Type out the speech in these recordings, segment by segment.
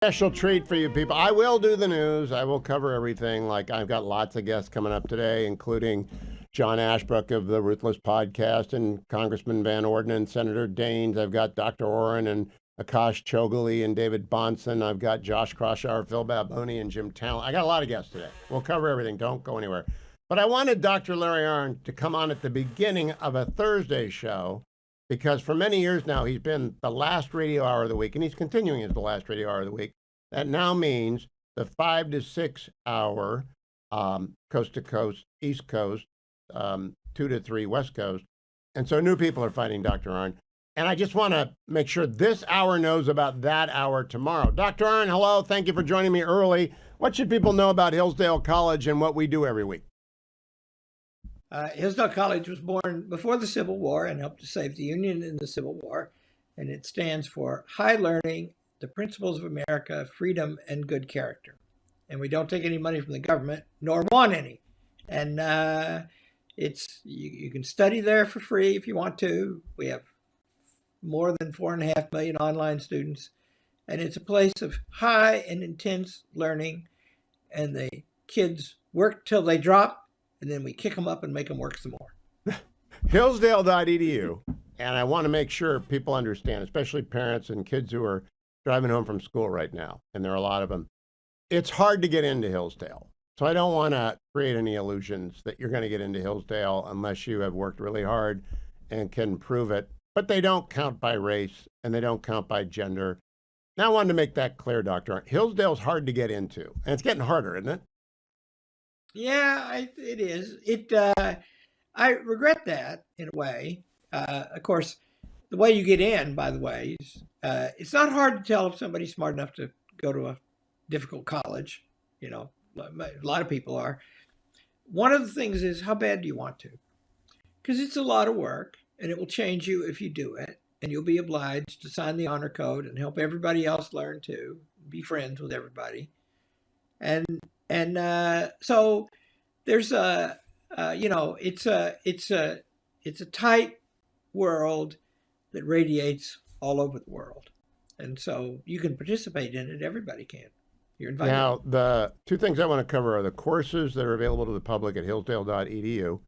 Special treat for you people. I will do the news. I will cover everything. Like I've got lots of guests coming up today, including John Ashbrook of the Ruthless Podcast and Congressman Van Orden and Senator Daines. I've got Dr. Oren and Akash Chogali and David Bonson. I've got Josh Kroshauer, Phil Baboni, and Jim Talent. I got a lot of guests today. We'll cover everything. Don't go anywhere. But I wanted Dr. Larry Arnn to come on at the beginning of a Thursday show because for many years now, he's been the last radio hour of the week, and he's continuing as the last radio hour of the week. That now means the 5 to 6 hour coast to coast, East Coast, 2 to 3 West Coast. And so new people are finding Dr. Arnn. And I just want to make sure this hour knows about that hour tomorrow. Dr. Arnn, hello. Thank you for joining me early. What should people know about Hillsdale College and what we do every week? Hillsdale College was born before the Civil War and helped to save the Union in the Civil War. And it stands for High Learning, the Principles of America, Freedom, and Good Character. And we don't take any money from the government, nor want any. And you can study there for free if you want to. We have more than 4.5 million online students. And it's a place of high and intense learning. And the kids work till they drop, and then we kick them up and make them work some more. Hillsdale.edu. And I want to make sure people understand, especially parents and kids who are driving home from school right now, and there are a lot of them. It's hard to get into Hillsdale. So I don't want to create any illusions that you're going to get into Hillsdale unless you have worked really hard and can prove it. But they don't count by race, and they don't count by gender. Now I wanted to make that clear, Dr. Arnn. Hillsdale's hard to get into, and it's getting harder, isn't it? Yeah, it is. I regret that in a way. Of course, the way you get in, by the way, is it's not hard to tell if somebody's smart enough to go to a difficult college. You know, a lot of people are. One of the things is, how bad do you want to? Because it's a lot of work, and it will change you if you do it. And you'll be obliged to sign the honor code and help everybody else learn too, be friends with everybody. And so there's it's a tight world that radiates all over the world. And so you can participate in it. Everybody can. You're invited. Now, the two things I want to cover are the courses that are available to the public at hillsdale.edu.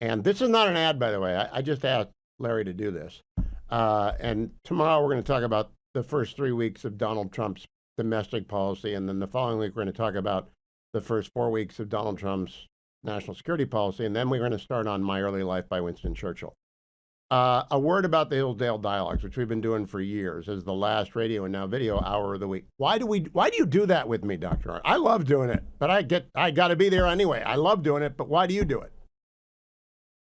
And this is not an ad, by the way. I just asked Larry to do this. And tomorrow we're going to talk about the first 3 weeks of Donald Trump's domestic policy. And then the following week, we're going to talk about the first 4 weeks of Donald Trump's national security policy. And then we're going to start on My Early Life by Winston Churchill. A word about the Hillsdale Dialogues, which we've been doing for years as the last radio and now video hour of the week. Why do you do that with me, Dr. Arnn? I love doing it, but I got to be there anyway. I love doing it, but why do you do it?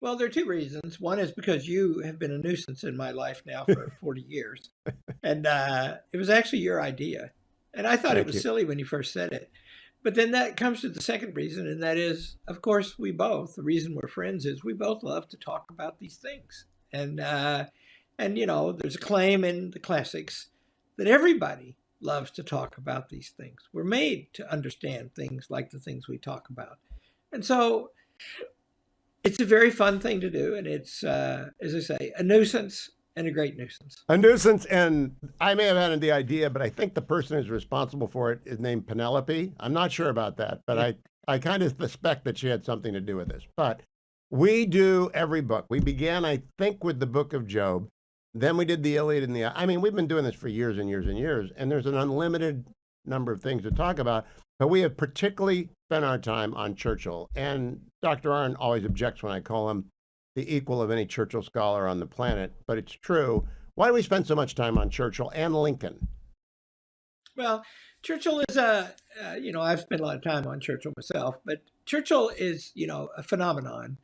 Well, there are two reasons. One is because you have been a nuisance in my life now for 40 years. And it was actually your idea. And I thought it was silly when you first said it. But then that comes to the second reason, and that is, of course, the reason we're friends is we both love to talk about these things. And you know, there's a claim in the classics that everybody loves to talk about these things. We're made to understand things like the things we talk about. And so it's a very fun thing to do. And it's, as I say, a nuisance and a great nuisance. A nuisance. And I may have had the idea, but I think the person who's responsible for it is named Penelope. I'm not sure about that, but I kind of suspect that she had something to do with this. But we do every book. We began, I think, with the book of Job. Then we did the Iliad and we've been doing this for years and years and years, and there's an unlimited number of things to talk about. But we have particularly spent our time on Churchill. And Dr. Arnn always objects when I call him the equal of any Churchill scholar on the planet, but it's true. Why do we spend so much time on Churchill and Lincoln? Well, Churchill is I've spent a lot of time on Churchill myself, but Churchill is, a phenomenon.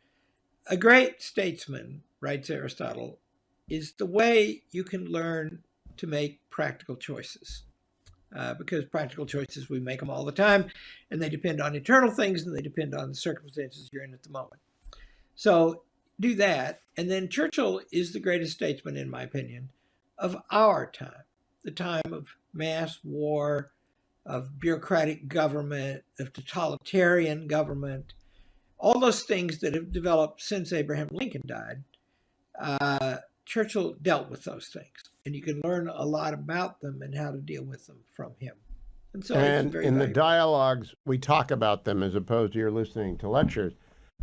A great statesman, writes Aristotle, is the way you can learn to make practical choices. Because practical choices, we make them all the time, and they depend on eternal things, and they depend on the circumstances you're in at the moment. So do that. And then Churchill is the greatest statesman, in my opinion, of our time, the time of mass war, of bureaucratic government, of totalitarian government, all those things that have developed since Abraham Lincoln died. Churchill dealt with those things, and you can learn a lot about them and how to deal with them from him. And so it's And very in the valuable. dialogues, we talk about them as opposed to you're listening to lectures.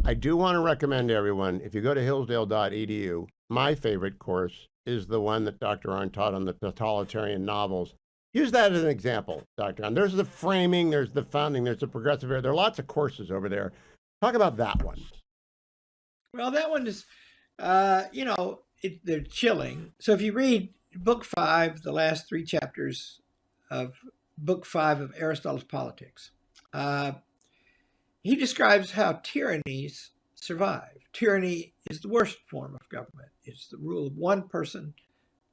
I do want to recommend to everyone, if you go to hillsdale.edu, my favorite course is the one that Dr. Arnn taught on the totalitarian novels. Use that as an example, Dr. Arnn. There's the framing, there's the founding, there's the progressive era. There are lots of courses over there. Talk about that one. Well, that one is, they're chilling. So if you read book 5, the last 3 chapters of book 5 of Aristotle's Politics, uh, he describes how tyrannies survive. Tyranny is the worst form of government. It's the rule of one person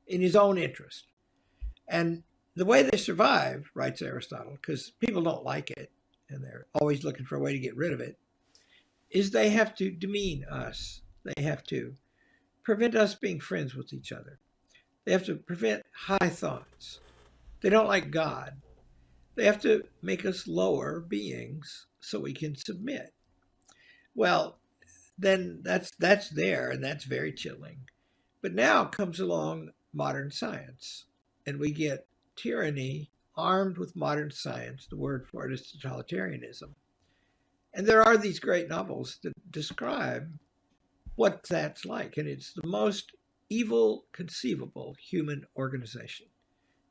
in his own interest. And the way they survive, writes Aristotle, because people don't like it and they're always looking for a way to get rid of it, is they have to demean us. They have to prevent us being friends with each other. They have to prevent high thoughts. They don't like God. They have to make us lower beings so we can submit. Well, then that's there, and that's very chilling. But now comes along modern science, and we get tyranny armed with modern science. The word for it is totalitarianism. And there are these great novels that describe what that's like, and it's the most evil conceivable human organization.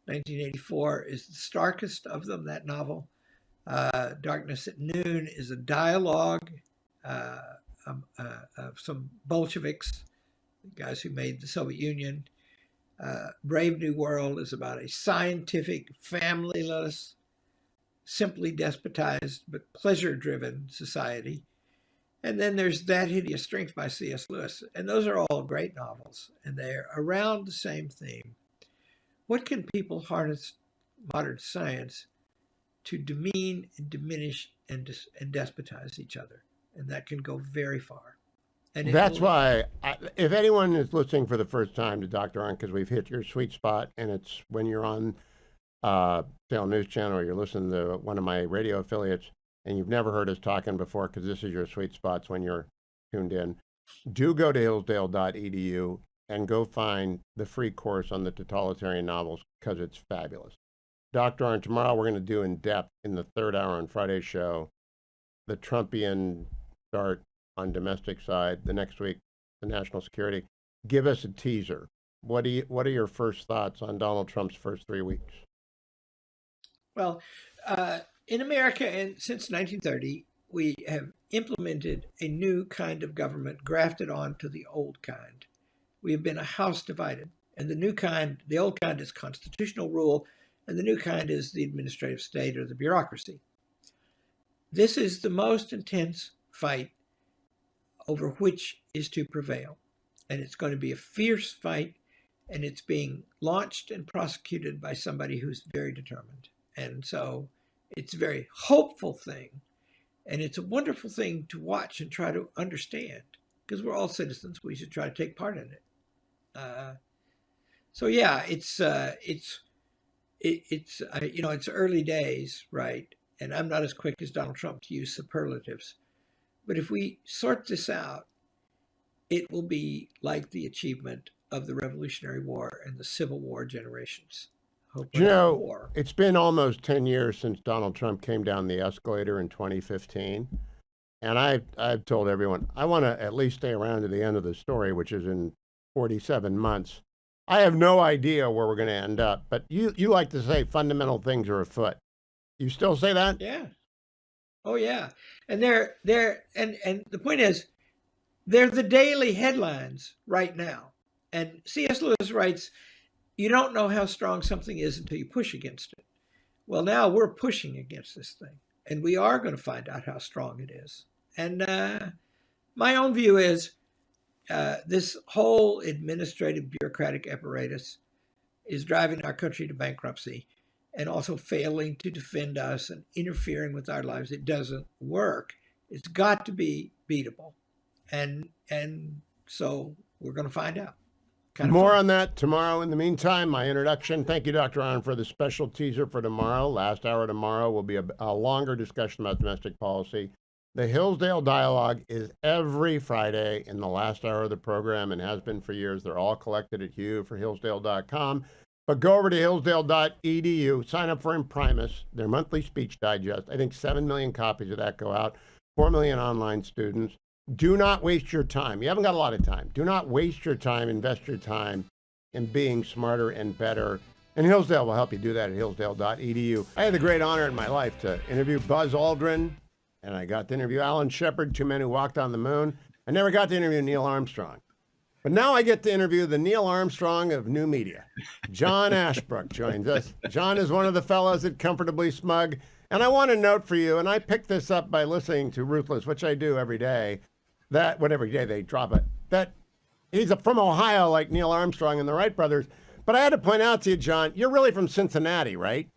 1984 is the starkest of them, that novel. Darkness at Noon is a dialogue of some Bolsheviks, the guys who made the Soviet Union. Brave New World is about a scientific, familyless, simply despotized but pleasure-driven society. And then there's That Hideous Strength by C.S. Lewis. And those are all great novels, and they're around the same theme. What can people harness modern science to demean and diminish and despotize each other? And that can go very far. And That's why, if anyone is listening for the first time to Dr. Arnn, because we've hit your sweet spot, and it's when you're on Salem News Channel or you're listening to one of my radio affiliates, and you've never heard us talking before because this is your sweet spots when you're tuned in, do go to hillsdale.edu and go find the free course on the totalitarian novels because it's fabulous. Dr. Arnn, tomorrow we're going to do in depth in the 3rd hour on Friday's show, the Trumpian start on domestic side, the next week, the national security. Give us a teaser. What are your first thoughts on Donald Trump's first 3 weeks? Well, in America, and since 1930, we have implemented a new kind of government grafted onto the old kind. We have been a house divided, and the old kind is constitutional rule, and the new kind is the administrative state or the bureaucracy. This is the most intense fight over which is to prevail, and it's going to be a fierce fight, and it's being launched and prosecuted by somebody who's very determined. And so it's a very hopeful thing, and it's a wonderful thing to watch and try to understand, because we're all citizens. We should try to take part in it. So yeah, it's early days, right? And I'm not as quick as Donald Trump to use superlatives, but if we sort this out, it will be like the achievement of the Revolutionary War and the Civil War generations. It's been almost 10 years since Donald Trump came down the escalator in 2015. And I've told everyone, I want to at least stay around to the end of the story, which is in 47 months. I have no idea where we're going to end up. But you like to say fundamental things are afoot. You still say that? Yeah. Oh, yeah. And and the point is, they're the daily headlines right now. And C.S. Lewis writes, you don't know how strong something is until you push against it. Well, now we're pushing against this thing, and we are going to find out how strong it is. And my own view is this whole administrative bureaucratic apparatus is driving our country to bankruptcy and also failing to defend us and interfering with our lives. It doesn't work. It's got to be beatable. And so we're going to find out. More on that tomorrow. In the meantime, my introduction. Thank you, Dr. Arnn, for the special teaser for tomorrow. Last hour tomorrow will be a longer discussion about domestic policy. The Hillsdale Dialogue is every Friday in the last hour of the program and has been for years. They're all collected at Hugh for Hillsdale.com. But go over to hillsdale.edu, sign up for Imprimis, their monthly speech digest. I think 7 million copies of that go out, 4 million online students. Do not waste your time. You haven't got a lot of time. Do not waste your time. Invest your time in being smarter and better. And Hillsdale will help you do that at hillsdale.edu. I had the great honor in my life to interview Buzz Aldrin, and I got to interview Alan Shepard, two men who walked on the moon. I never got to interview Neil Armstrong. But now I get to interview the Neil Armstrong of new media. John Ashbrook joins us. John is one of the fellows at Comfortably Smug. And I want to note for you, and I picked this up by listening to Ruthless, which I do every day, that when every day they drop it, that he's from Ohio like Neil Armstrong and the Wright brothers. But I had to point out to you, John, you're really from Cincinnati, right?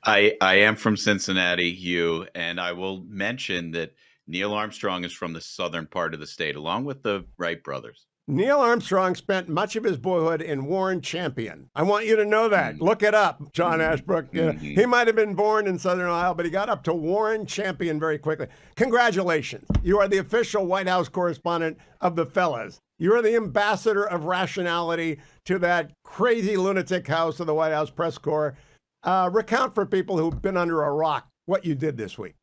I am from Cincinnati, Hugh, and I will mention that Neil Armstrong is from the southern part of the state, along with the Wright brothers. Neil Armstrong spent much of his boyhood in Warren Champion. I want you to know that. Look it up, John Ashbrook. He might have been born in Southern Ohio, but he got up to Warren Champion very quickly. Congratulations. You are the official White House correspondent of the fellas. You are the ambassador of rationality to that crazy lunatic house of the White House press corps. Recount for people who've been under a rock what you did this week.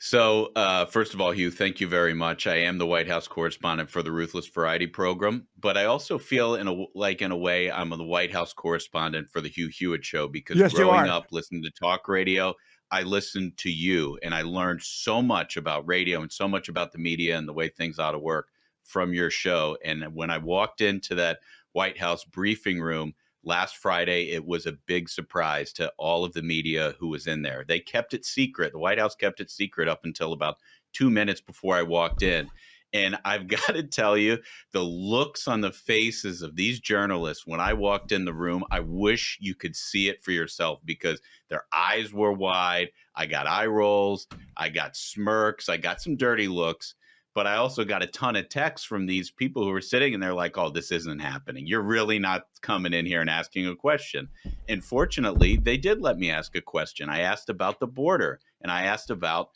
So, first of all, Hugh, thank you very much. I am the White House correspondent for the Ruthless Variety program, but I also feel in a way, I'm the White House correspondent for the Hugh Hewitt show because growing up listening to talk radio, I listened to you and I learned so much about radio and so much about the media and the way things ought to work from your show. And when I walked into that White House briefing room last Friday, it was a big surprise to all of the media who was in there. They kept it secret. The White House kept it secret up until about 2 minutes before I walked in. And I've got to tell you, the looks on the faces of these journalists when I walked in the room, I wish you could see it for yourself because their eyes were wide. I got eye rolls. I got smirks. I got some dirty looks. But I also got a ton of texts from these people who were sitting and they're like, oh, this isn't happening. You're really not coming in here and asking a question. And fortunately, they did let me ask a question. I asked about the border and I asked about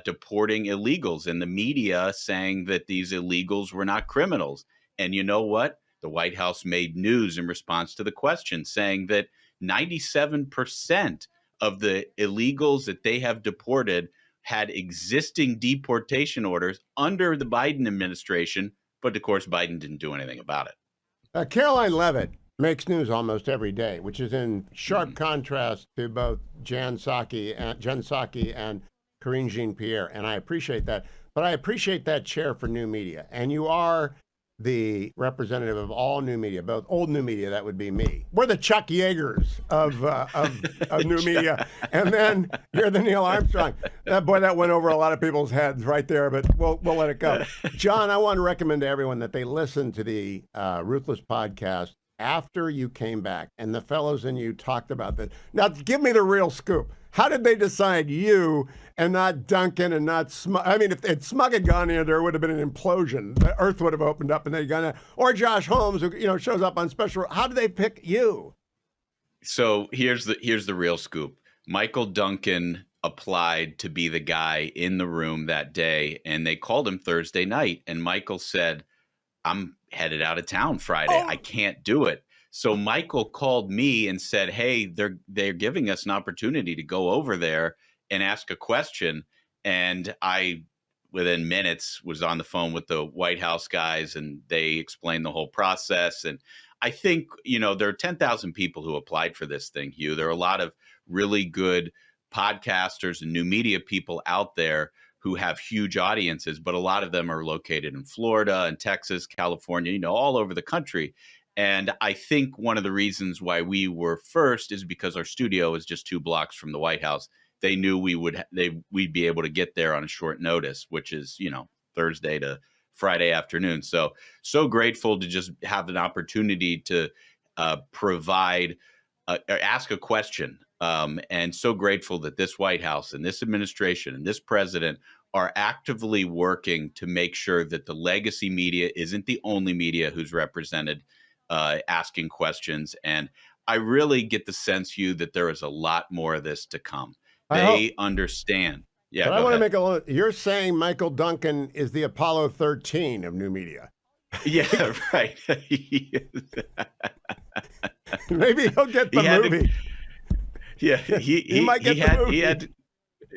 deporting illegals and the media saying that these illegals were not criminals. And you know what? The White House made news in response to the question saying that 97% of the illegals that they have deported had existing deportation orders under the Biden administration, but of course, Biden didn't do anything about it. Caroline Leavitt makes news almost every day, which is in sharp contrast to both Jen Psaki and Karine Jean-Pierre, and I appreciate that. But I appreciate that chair for new media, and you are the representative of all new media, both old new media, that would be me. We're the Chuck Yeagers of new media. And then you're the Neil Armstrong. That went over a lot of people's heads right there, but we'll let it go. John, I want to recommend to everyone that they listen to the Ruthless podcast after you came back and the fellows and you talked about this. Now, give me the real scoop. How did they decide you and not Duncan and not Smug? I mean, if Smug had gone in, there would have been an implosion. The earth would have opened up and they'd gone, or Josh Holmes, who shows up on special. How did they pick you? So here's the real scoop. Michael Duncan applied to be the guy in the room that day, and they called him Thursday night. And Michael said, "I'm headed out of town Friday. I can't do it." So Michael called me and said, hey, they're giving us an opportunity to go over there and ask a question. And I, within minutes, was on the phone with the White House guys and they explained the whole process. And I think, there are 10,000 people who applied for this thing, Hugh. There are a lot of really good podcasters and new media people out there who have huge audiences, but a lot of them are located in Florida and Texas, California, all over the country. And I think one of the reasons why we were first is because our studio is just 2 blocks from the White House. They knew we'd be able to get there on a short notice, which is, Thursday to Friday afternoon. So grateful to just have an opportunity to provide, or ask a question. And so grateful that this White House and this administration and this president are actively working to make sure that the legacy media isn't the only media who's represented asking questions. And I really get the sense, Hugh, that there is a lot more of this to come. They understand. Yeah, but I want to make you're saying Michael Duncan is the Apollo 13 of new media. Yeah, right. Maybe he'll get the He had to- movie. Yeah, He might get the movie. he had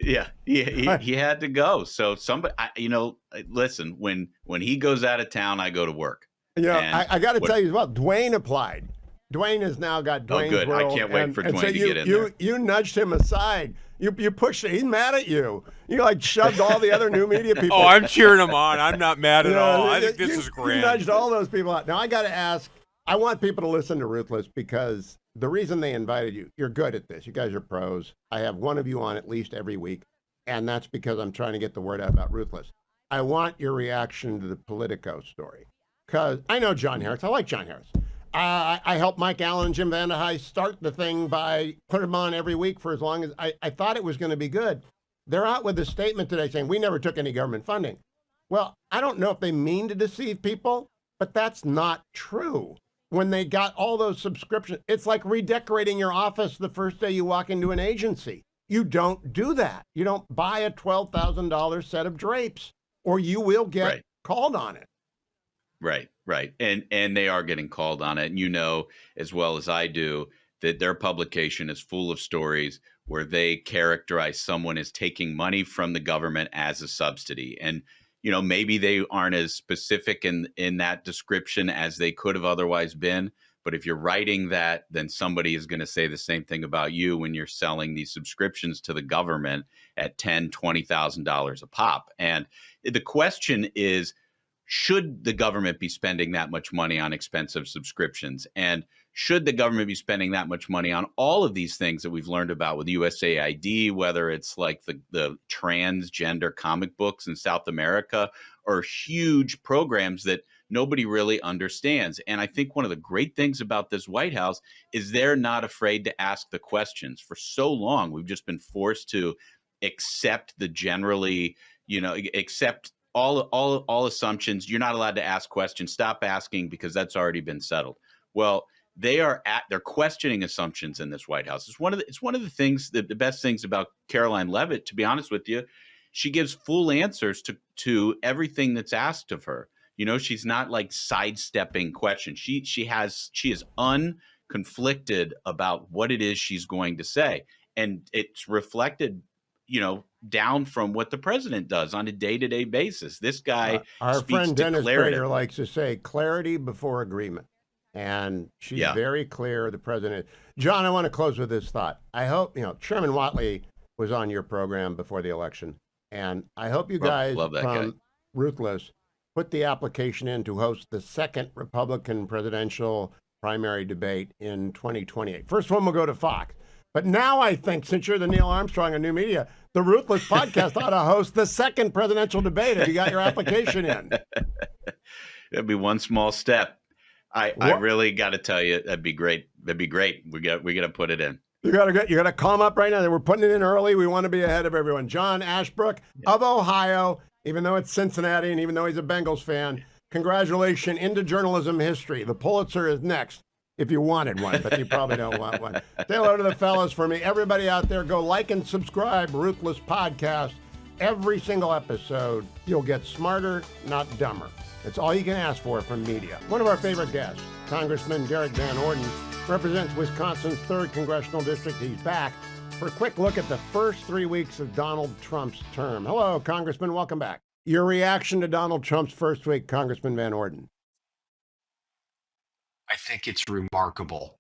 yeah, he had to go. So somebody, listen, when he goes out of town, I go to work. And I got to what- tell you as well, Dwayne applied. Dwayne has now got Oh, Dwayne's good. I World. can't wait for and Dwayne so to get in there. You nudged him aside. You pushed it. He's mad at you. You like shoved all the other new media people. Oh, I'm cheering him on. I'm not mad at You know, all. I think this you- is grand. You nudged all those people out. Now I got to ask. I want people to listen to Ruthless because the reason they invited you, you're good at this. You guys are pros. I have one of you on at least every week, and that's because I'm trying to get the word out about Ruthless. I want your reaction to the Politico story because I know John Harris. I like John Harris. I helped Mike Allen and Jim Vandehei start the thing by putting them on every week for as long as I thought it was going to be good. They're out with a statement today saying we never took any government funding. Well, I don't know if they mean to deceive people, but that's not true. When they got all those subscriptions, it's like redecorating your office the first day you walk into an agency. You don't do that. You don't buy a $12,000 set of drapes or you will get called on it. Right. And they are getting called on it. And you know as well as I do that their publication is full of stories where they characterize someone as taking money from the government as a subsidy. And maybe they aren't as specific in that description as they could have otherwise been. But if you're writing that, then somebody is going to say the same thing about you when you're selling these subscriptions to the government at $10,000, $20,000 a pop. And the question is, should the government be spending that much money on expensive subscriptions? And should the government be spending that much money on all of these things that we've learned about with USAID, whether it's like the transgender comic books in South America or huge programs that nobody really understands? And I think one of the great things about this White House is they're not afraid to ask the questions. For so long, we've just been forced to accept the generally, accept all assumptions. You're not allowed to ask questions. Stop asking because that's already been settled. Well, they're questioning assumptions in this White House. It's one of the things that the best things about Caroline Leavitt, to be honest with you, she gives full answers to everything that's asked of her. She's not like sidestepping questions. She is unconflicted about what it is she's going to say. And it's reflected, down from what the president does on a day-to-day basis. This guy our speaks friend Dennis declarative. Prager likes to say clarity before agreement. And she's very clear, the president. John, I want to close with this thought. I hope, Chairman Watley was on your program before the election. And I hope you guys from Ruthless put the application in to host the second Republican presidential primary debate in 2028. First one will go to Fox. But now I think, since you're the Neil Armstrong of new media, the Ruthless podcast ought to host the second presidential debate if you got your application in. That'd be one small step. I really got to tell you, that'd be great. That'd be great. We got to put it in. You got to call them up right now. We're putting it in early. We want to be ahead of everyone. John Ashbrook of Ohio, even though it's Cincinnati and even though he's a Bengals fan, congratulations into journalism history. The Pulitzer is next. If you wanted one, but you probably don't want one. Say hello to the fellas for me. Everybody out there, go like and subscribe. Ruthless Podcast. Every single episode, you'll get smarter, not dumber. It's all you can ask for from media. One of our favorite guests, Congressman Derek Van Orden, represents Wisconsin's 3rd Congressional District. He's back for a quick look at the first 3 weeks of Donald Trump's term. Hello, Congressman. Welcome back. Your reaction to Donald Trump's first week, Congressman Van Orden. I think it's remarkable.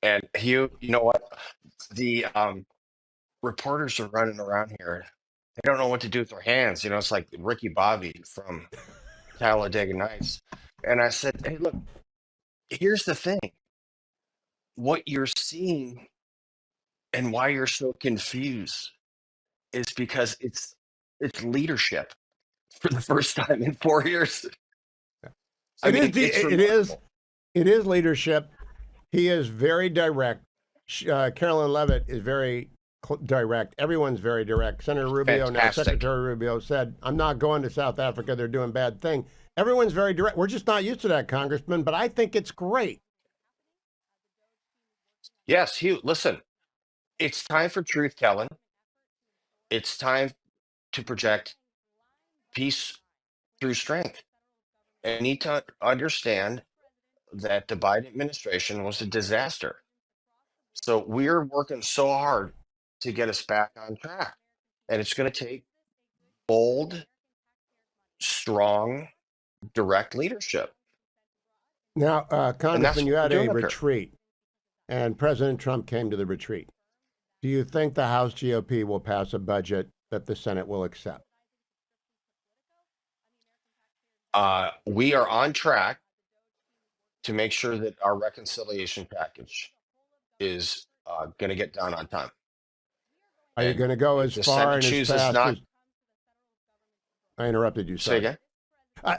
And Hugh, you know what? The reporters are running around here. They don't know what to do with their hands. It's like Ricky Bobby from Talladega Nights. And I said, hey, look, here's the thing. What you're seeing and why you're so confused is because it's leadership for the first time in 4 years. It is leadership. He is very direct. Carolyn Leavitt is very direct. Everyone's very direct. Senator Rubio, now Secretary Rubio, said, I'm not going to South Africa. They're doing bad thing. Everyone's very direct. We're just not used to that, Congressman, but I think it's great. Yes, Hugh, listen, it's time for truth telling. It's time to project peace through strength. And you need to understand that the Biden administration was a disaster. So we're working so hard to get us back on track. And it's going to take bold, strong, direct leadership. Now, And that's Congressman, you what we're had a doing up here. retreat, and President Trump came to the retreat. Do you think the House GOP will pass a budget that the Senate will accept? We are on track to make sure that our reconciliation package is going to get done on time. Are you And going to go if as the far Senate and as chooses fast not, as... I interrupted you, say sorry. again?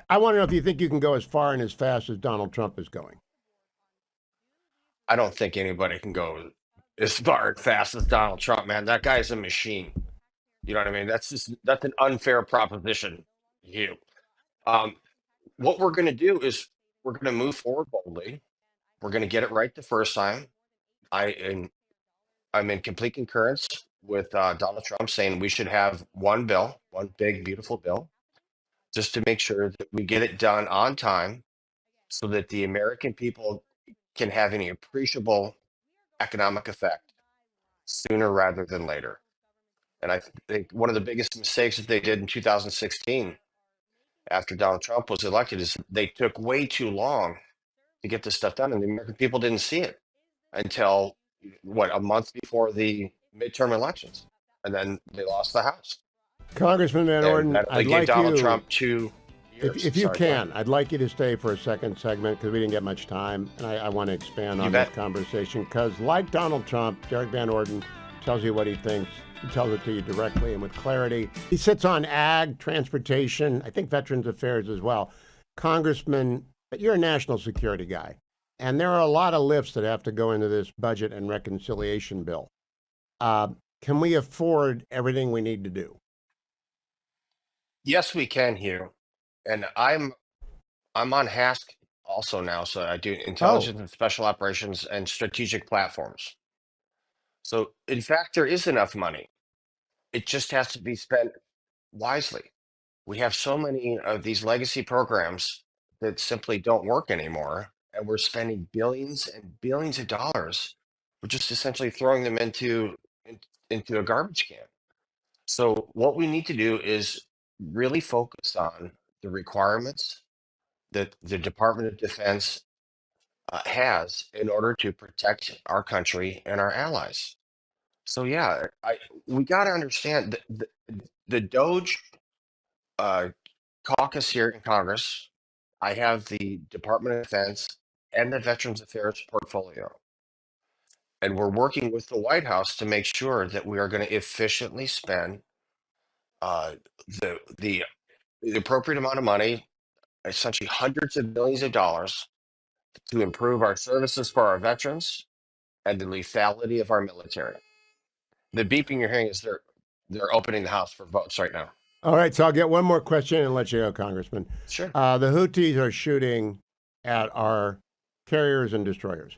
I want to know if you think you can go as far and as fast as Donald Trump is going. I don't think anybody can go as far and fast as Donald Trump, man. That guy's a machine. You know what I mean? That's an unfair proposition, Hugh. What we're going to do is we're going to move forward boldly. We're going to get it right the first time. I'm in complete concurrence with Donald Trump saying we should have one bill, one big, beautiful bill, just to make sure that we get it done on time so that the American people can have any appreciable economic effect sooner rather than later. And I think one of the biggest mistakes that they did in 2016 after Donald Trump was elected is they took way too long to get this stuff done, and the American people didn't see it until a month before the midterm elections, and then they lost the House. Congressman Van And Orden, that only I'd gave like Donald you, Trump 2 years. if you Sorry, go ahead. can, I'd like you to stay for a second segment because we didn't get much time, and I want to expand You on bet. this conversation because, like Donald Trump, Derek Van Orden tells you what he thinks. He tells it to you directly and with clarity. He sits on ag, transportation, I think Veterans Affairs as well. Congressman, you're a national security guy, and there are a lot of lifts that have to go into this budget and reconciliation bill. Can we afford everything we need to do? Yes, we can, Hugh. And I'm on HASC also now, so I do intelligence and special operations and strategic platforms. So in fact, there is enough money. It just has to be spent wisely. We have so many of these legacy programs that simply don't work anymore, and we're spending billions and billions of dollars. We're just essentially throwing them into a garbage can. So what we need to do is really focus on the requirements that the Department of Defense has in order to protect our country and our allies. So yeah, we got to understand that the Doge caucus here in Congress. I have the Department of Defense and the Veterans Affairs portfolio. And we're working with the White House to make sure that we are going to efficiently spend uh, the appropriate amount of money, essentially hundreds of millions of dollars, to improve our services for our veterans and the lethality of our military. The beeping you're hearing is they're opening the House for votes right now. All right, so I'll get one more question and let you go, Congressman. Sure. The Houthis are shooting at our carriers and destroyers.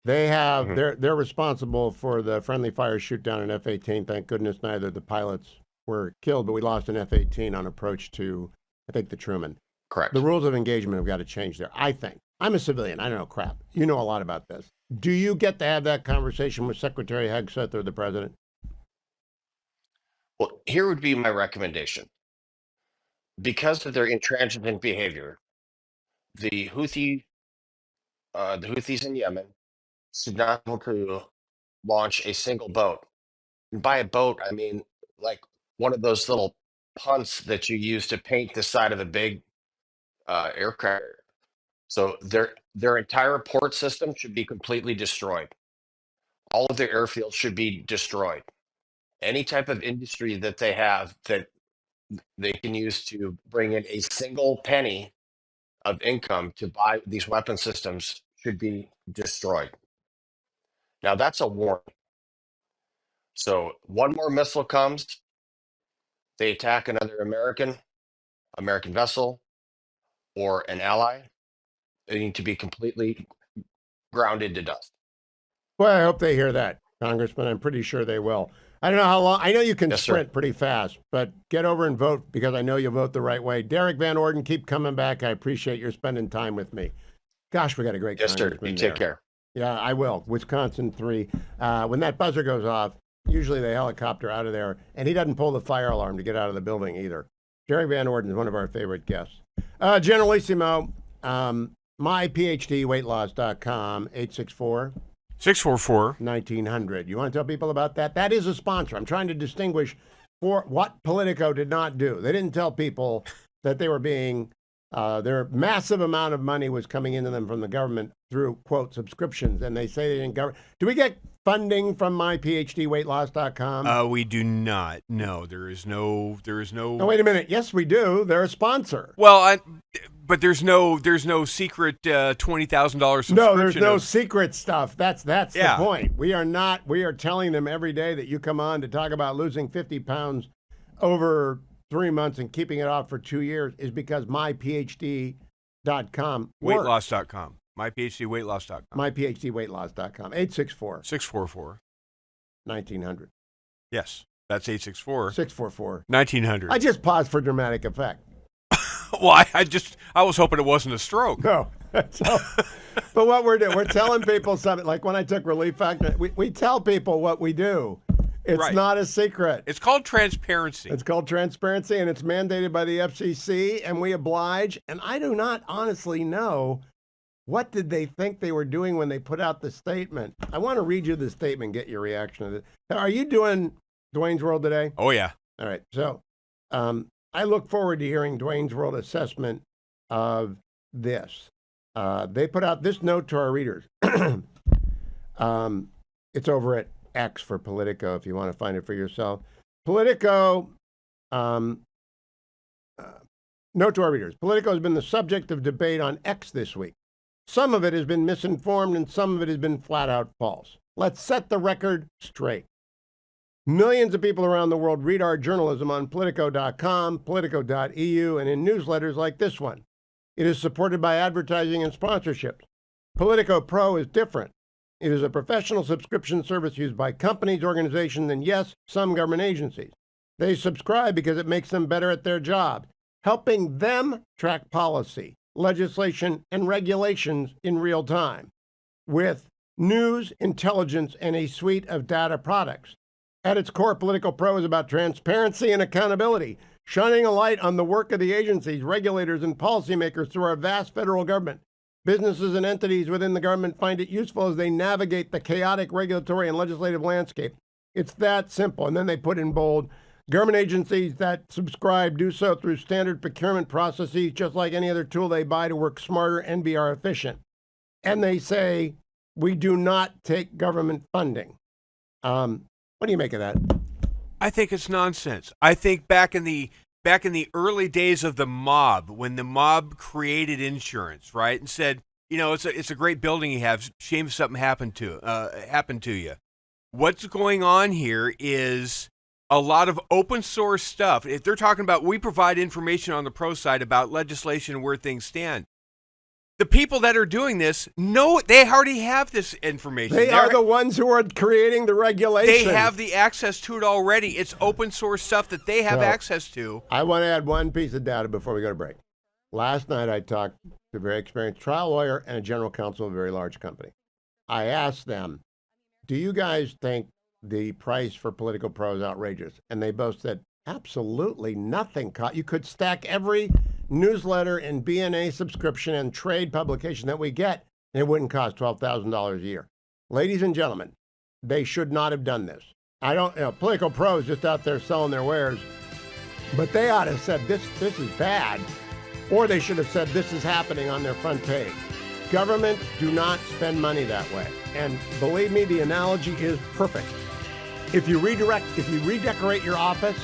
They have they're responsible for the friendly fire shoot down an F-18. Thank goodness neither the pilots were killed, but we lost an F-18 on approach to, I think, the Truman. Correct. The rules of engagement have got to change there, I think. I'm a civilian. I don't know crap. You know a lot about this. Do you get to have that conversation with Secretary Hegseth or the president? Well, here would be my recommendation. Because of their intransigent behavior, the Houthis in Yemen should not be able to launch a single boat. And by a boat, I mean like one of those little punts that you use to paint the side of a big aircraft. So their entire port system should be completely destroyed. All of their airfields should be destroyed. Any type of industry that they have that they can use to bring in a single penny of income to buy these weapon systems should be destroyed. Now that's a warning. So one more missile comes, they attack another American vessel, or an ally, they need to be completely grounded to dust. Well, I hope they hear that, Congressman. I'm pretty sure they will. I don't know how long. I know you can Yes, sir. sprint pretty fast, but get over and vote because I know you'll vote the right way. Derek Van Orden, keep coming back. I appreciate your spending time with me. Gosh, we got a great Yes, sir. congressman You there. take care. Yeah, I will. Wisconsin 3. When that buzzer goes off, usually they helicopter out of there, and he doesn't pull the fire alarm to get out of the building either. Jerry Van Orden is one of our favorite guests. Generalissimo, myphdweightloss.com, 864 644. 1900. You want to tell people about that? That is a sponsor. I'm trying to distinguish for what Politico did not do. They didn't tell people that they were being, their massive amount of money was coming into them from the government through, quote, subscriptions. And they say they didn't do we get funding from myphdweightloss.com? We do not. No, there is no. No, wait a minute. Yes, we do. They're a sponsor. Well, but there's no secret $20,000 subscription. No, there's no secret stuff. That's Yeah. the point. We are telling them every day that you come on to talk about losing 50 pounds over 3 months and keeping it off for 2 years is because myphd.com works. Weightloss.com. myphdweightloss.com. myphdweightloss.com. 864 644. 1900. Yes, that's 864 644. 1900. I just paused for dramatic effect. Well, I was hoping it wasn't a stroke. No. So, but what we're doing, we're telling people something. Like when I took Relief Factor, we tell people what we do. It's Right. not a secret. It's called transparency. It's called transparency, and it's mandated by the FCC, and we oblige. And I do not honestly know what did they think they were doing when they put out the statement. I want to read you the statement, get your reaction to it. Are you doing Dwayne's World today? Oh, yeah. All right. So I look forward to hearing Dwayne's World assessment of this. They put out this note to our readers. It's over at X for Politico if you want to find it for yourself. Politico, note to our readers. Politico has been the subject of debate on X this week. Some of it has been misinformed and some of it has been flat out false. Let's set the record straight. Millions of people around the world read our journalism on Politico.com, Politico.eu, and in newsletters like this one. It is supported by advertising and sponsorships. Politico Pro is different. It is a professional subscription service used by companies, organizations, and yes, some government agencies. They subscribe because it makes them better at their job, helping them track policy, legislation, and regulations in real time with news, intelligence, and a suite of data products. At its core, Politico Pro is about transparency and accountability, shining a light on the work of the agencies, regulators, and policymakers through our vast federal government. Businesses and entities within the government find it useful as they navigate the chaotic regulatory and legislative landscape. It's that simple. And then they put in bold, government agencies that subscribe do so through standard procurement processes, just like any other tool they buy to work smarter and be more efficient. And they say, we do not take government funding. What do you make of that? I think it's nonsense. I think back in the early days of the mob, when the mob created insurance, right, and said, it's a great building you have. Shame if something happened to you. What's going on here is a lot of open source stuff. If they're talking about, we provide information on the pro side about legislation and where things stand. The people that are doing this know they already have this information. They are the ones who are creating the regulations. They have the access to it already. It's open source stuff that they have access to. I want to add one piece of data before we go to break. Last night I talked to a very experienced trial lawyer and a general counsel of a very large company. I asked them, do you guys think the price for Politico Pro is outrageous? And they both said, absolutely nothing. You could stack every newsletter and BNA subscription and trade publication that we get, and it wouldn't cost $12,000 a year. Ladies and gentlemen, they should not have done this. Politico Pro is just out there selling their wares, but they ought to have said this is bad, or they should have said this is happening on their front page. Governments do not spend money that way. And believe me, the analogy is perfect. If you redecorate your office,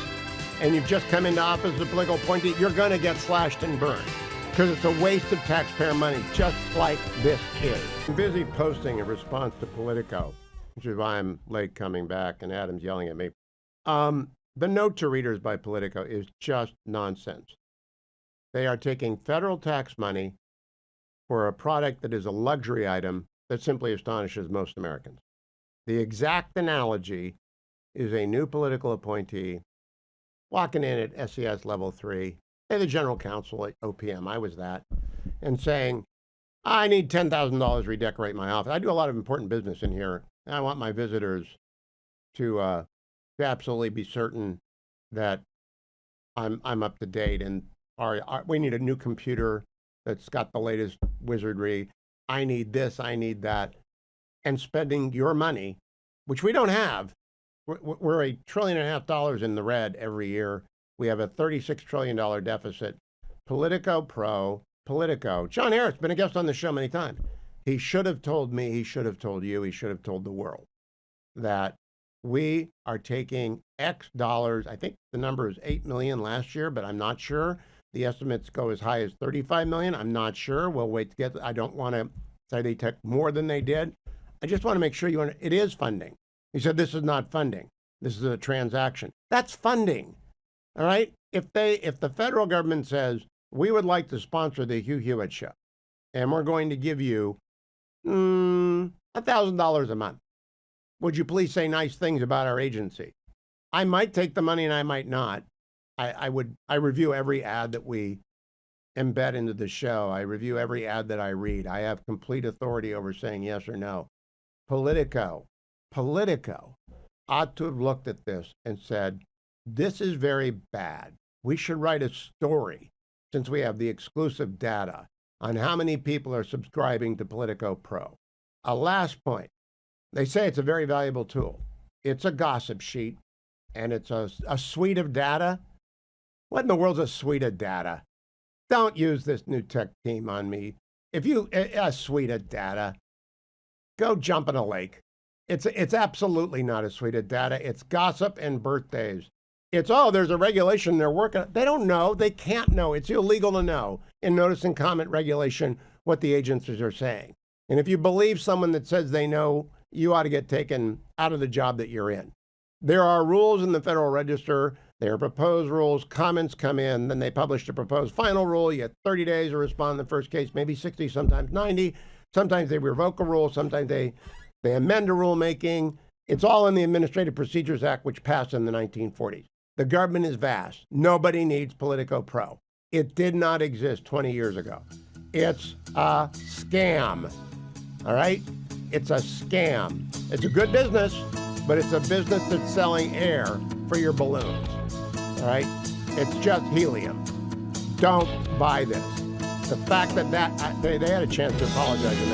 and you've just come into office as a political appointee, you're going to get slashed and burned because it's a waste of taxpayer money, just like this is. I'm busy posting a response to Politico, which is why I'm late coming back, and Adam's yelling at me. The note to readers by Politico is just nonsense. They are taking federal tax money for a product that is a luxury item that simply astonishes most Americans. The exact analogy is a new political appointee walking in at SES level 3, they're the general counsel at OPM, I was that, and saying, I need $10,000 to redecorate my office. I do a lot of important business in here, and I want my visitors to absolutely be certain that I'm up to date. And we need a new computer that's got the latest wizardry. I need this, I need that. And spending your money, which we don't have. We're $1.5 trillion in the red every year. We have a $36 trillion deficit. Politico. John Harris, been a guest on the show many times. He should have told me, he should have told you, he should have told the world that we are taking X dollars. I think the number is 8 million last year, but I'm not sure. The estimates go as high as 35 million. I'm not sure. We'll wait to get, I don't want to say they took more than they did. I just want to make sure it is funding. He said, this is not funding. This is a transaction. That's funding. All right. If the federal government says, we would like to sponsor the Hugh Hewitt show, and we're going to give you $1,000 a month, would you please say nice things about our agency? I might take the money and I might not. I review every ad that we embed into the show. I review every ad that I read. I have complete authority over saying yes or no. Politico ought to have looked at this and said, this is very bad. We should write a story, since we have the exclusive data on how many people are subscribing to Politico Pro. A last point. They say it's a very valuable tool. It's a gossip sheet, and it's a suite of data. What in the world's a suite of data? Don't use this new tech team on me. A suite of data, go jump in a lake. It's absolutely not a suite of data. It's gossip and birthdays. It's, there's a regulation they're working on. They don't know. They can't know. It's illegal to know in notice and comment regulation what the agencies are saying. And if you believe someone that says they know, you ought to get taken out of the job that you're in. There are rules in the Federal Register. There are proposed rules. Comments come in. Then they publish the proposed final rule. You get 30 days to respond in the first case, maybe 60, sometimes 90. Sometimes they revoke a rule. Sometimes they amend a rulemaking. It's all in the Administrative Procedures Act, which passed in the 1940s. The government is vast. Nobody needs Politico Pro. It did not exist 20 years ago. It's a scam. All right? It's a scam. It's a good business, but it's a business that's selling air for your balloons. All right? It's just helium. Don't buy this. The fact that they had a chance to apologize and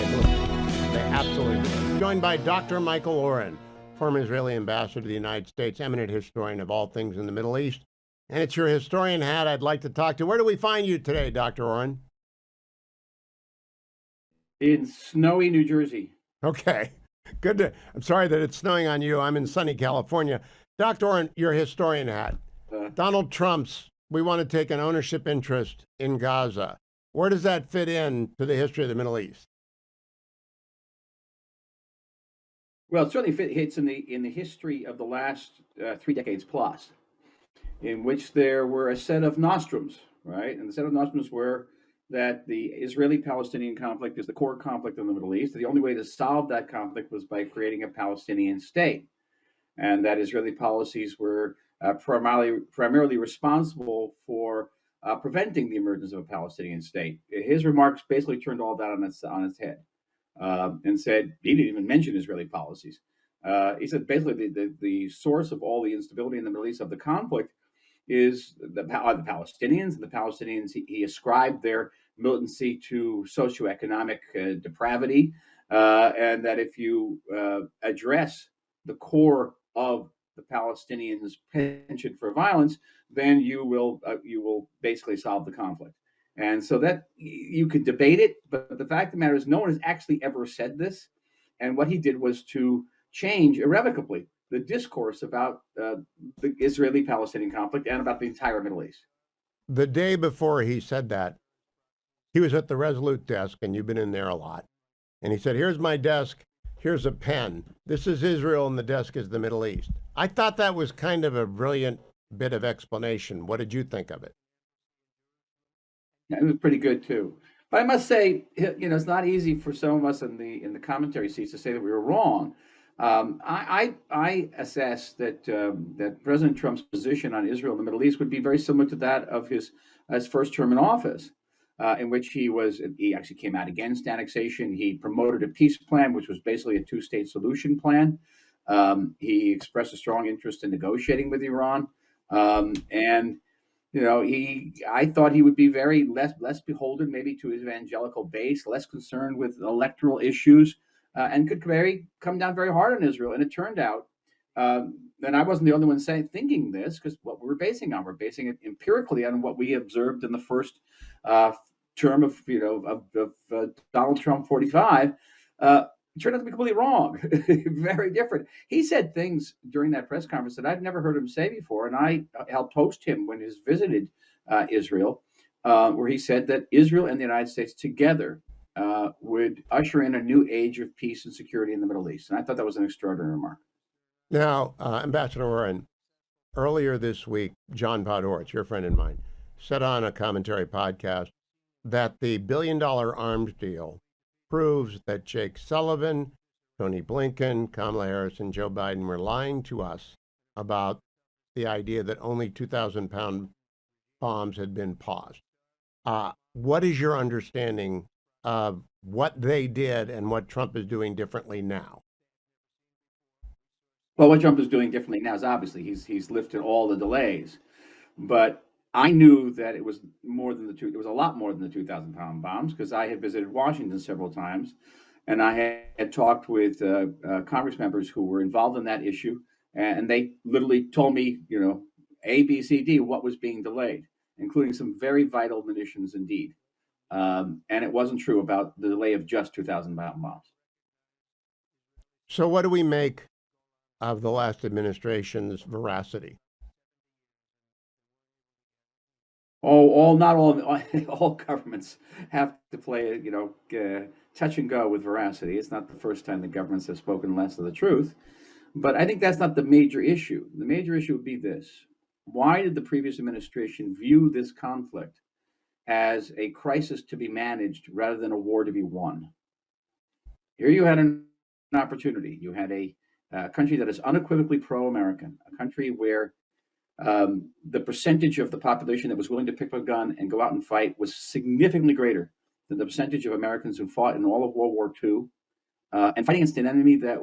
they absolutely did. Joined by Dr. Michael Oren, former Israeli ambassador to the United States, eminent historian of all things in the Middle East. And it's your historian hat I'd like to talk to. Where do we find you today, Dr. Oren? In snowy New Jersey. Okay. Good. I'm sorry that it's snowing on you. I'm in sunny California. Dr. Oren, your historian hat. Donald Trump's, we want to take an ownership interest in Gaza. Where does that fit in to the history of the Middle East? Well, it certainly hits in the history of the last 3 decades plus, in which there were a set of nostrums, right? And the set of nostrums were that the Israeli-Palestinian conflict is the core conflict in the Middle East. The only way to solve that conflict was by creating a Palestinian state, and that Israeli policies were primarily responsible for preventing the emergence of a Palestinian state. His remarks basically turned all that on its head. And said he didn't even mention Israeli policies. He said basically the source of all the instability in the Middle East of the conflict is the Palestinians. And the Palestinians, he ascribed their militancy to socioeconomic depravity, and that if you address the core of the Palestinians' penchant for violence, then you will basically solve the conflict. And so that you could debate it, but the fact of the matter is no one has actually ever said this. And what he did was to change irrevocably the discourse about the Israeli-Palestinian conflict and about the entire Middle East. The day before he said that, he was at the Resolute desk, and you've been in there a lot. And he said, here's my desk, here's a pen. This is Israel, and the desk is the Middle East. I thought that was kind of a brilliant bit of explanation. What did you think of it? Yeah, it was pretty good too. But I must say, it's not easy for some of us in the commentary seats to say that we were wrong. I assess that that President Trump's position on Israel and the Middle East would be very similar to that of his first term in office. in which he actually came out against annexation. He promoted a peace plan, which was basically a two-state solution plan. He expressed a strong interest in negotiating with Iran, and I thought he would be very less beholden maybe to his evangelical base, less concerned with electoral issues, and could come down very hard on Israel. And it turned out, and I wasn't the only one thinking this, because what we're basing it empirically on what we observed in the first term of Donald Trump 45. Turned out to be completely wrong, very different. He said things during that press conference that I'd never heard him say before, and I helped host him when he visited Israel, where he said that Israel and the United States together would usher in a new age of peace and security in the Middle East. And I thought that was an extraordinary remark. Now, Ambassador Warren, earlier this week, John Podhoretz, your friend and mine, said on a commentary podcast that the billion-dollar arms deal proves that Jake Sullivan, Tony Blinken, Kamala Harris, and Joe Biden were lying to us about the idea that only 2,000-pound bombs had been paused. What is your understanding of what they did and what Trump is doing differently now? Well, what Trump is doing differently now is obviously he's lifted all the delays, but I knew that it was more than it was a lot more than the 2,000-pound bombs, because I had visited Washington several times, and I had talked with Congress members who were involved in that issue, and they literally told me, A, B, C, D, what was being delayed, including some very vital munitions indeed. And it wasn't true about the delay of just 2,000-pound bombs. So what do we make of the last administration's veracity? Not all governments have to play, touch and go with veracity. It's not the first time the governments have spoken less of the truth, but I think that's not the major issue. The major issue would be this: why did the previous administration view this conflict as a crisis to be managed rather than a war to be won? Here you had an opportunity. You had a country that is unequivocally pro-American, a country where the percentage of the population that was willing to pick up a gun and go out and fight was significantly greater than the percentage of Americans who fought in all of World War II, and fighting against an enemy that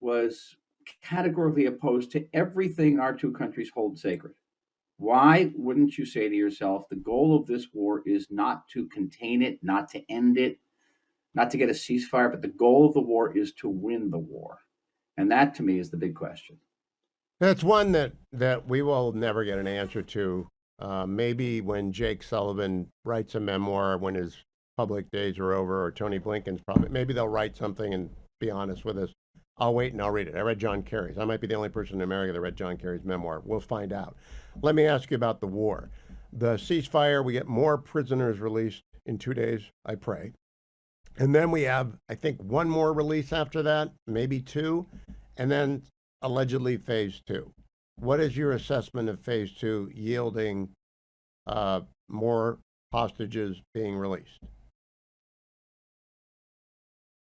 was categorically opposed to everything our two countries hold sacred. Why wouldn't you say to yourself, the goal of this war is not to contain it, not to end it, not to get a ceasefire, but the goal of the war is to win the war? And that, to me, is the big question. That's one that we will never get an answer to. Maybe when Jake Sullivan writes a memoir when his public days are over, or Tony Blinken's maybe they'll write something and be honest with us. I'll wait and I'll read it. I read John Kerry's. I might be the only person in America that read John Kerry's memoir. We'll find out. Let me ask you about the war. The ceasefire, we get more prisoners released in 2 days, I pray. And then we have, I think, one more release after that, maybe two, and then allegedly phase two. What is your assessment of phase two yielding more hostages being released?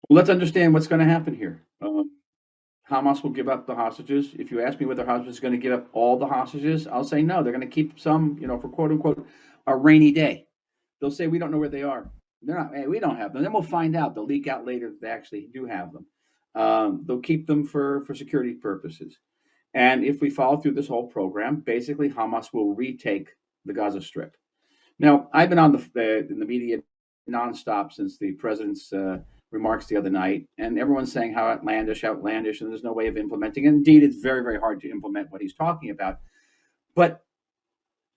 Well, let's understand what's going to happen here. Hamas will give up the hostages. If you ask me whether Hamas is going to give up all the hostages, I'll say no. They're going to keep some, for quote unquote, a rainy day. They'll say, we don't know where they are. They're not, hey, we don't have them. Then we'll find out. They'll leak out later that they actually do have them. They'll keep them for security purposes. And if we follow through this whole program, basically Hamas will retake the Gaza Strip. Now, I've been on in the media nonstop since the president's remarks the other night, and everyone's saying how outlandish, and there's no way of implementing it. Indeed, it's very, very hard to implement what he's talking about. But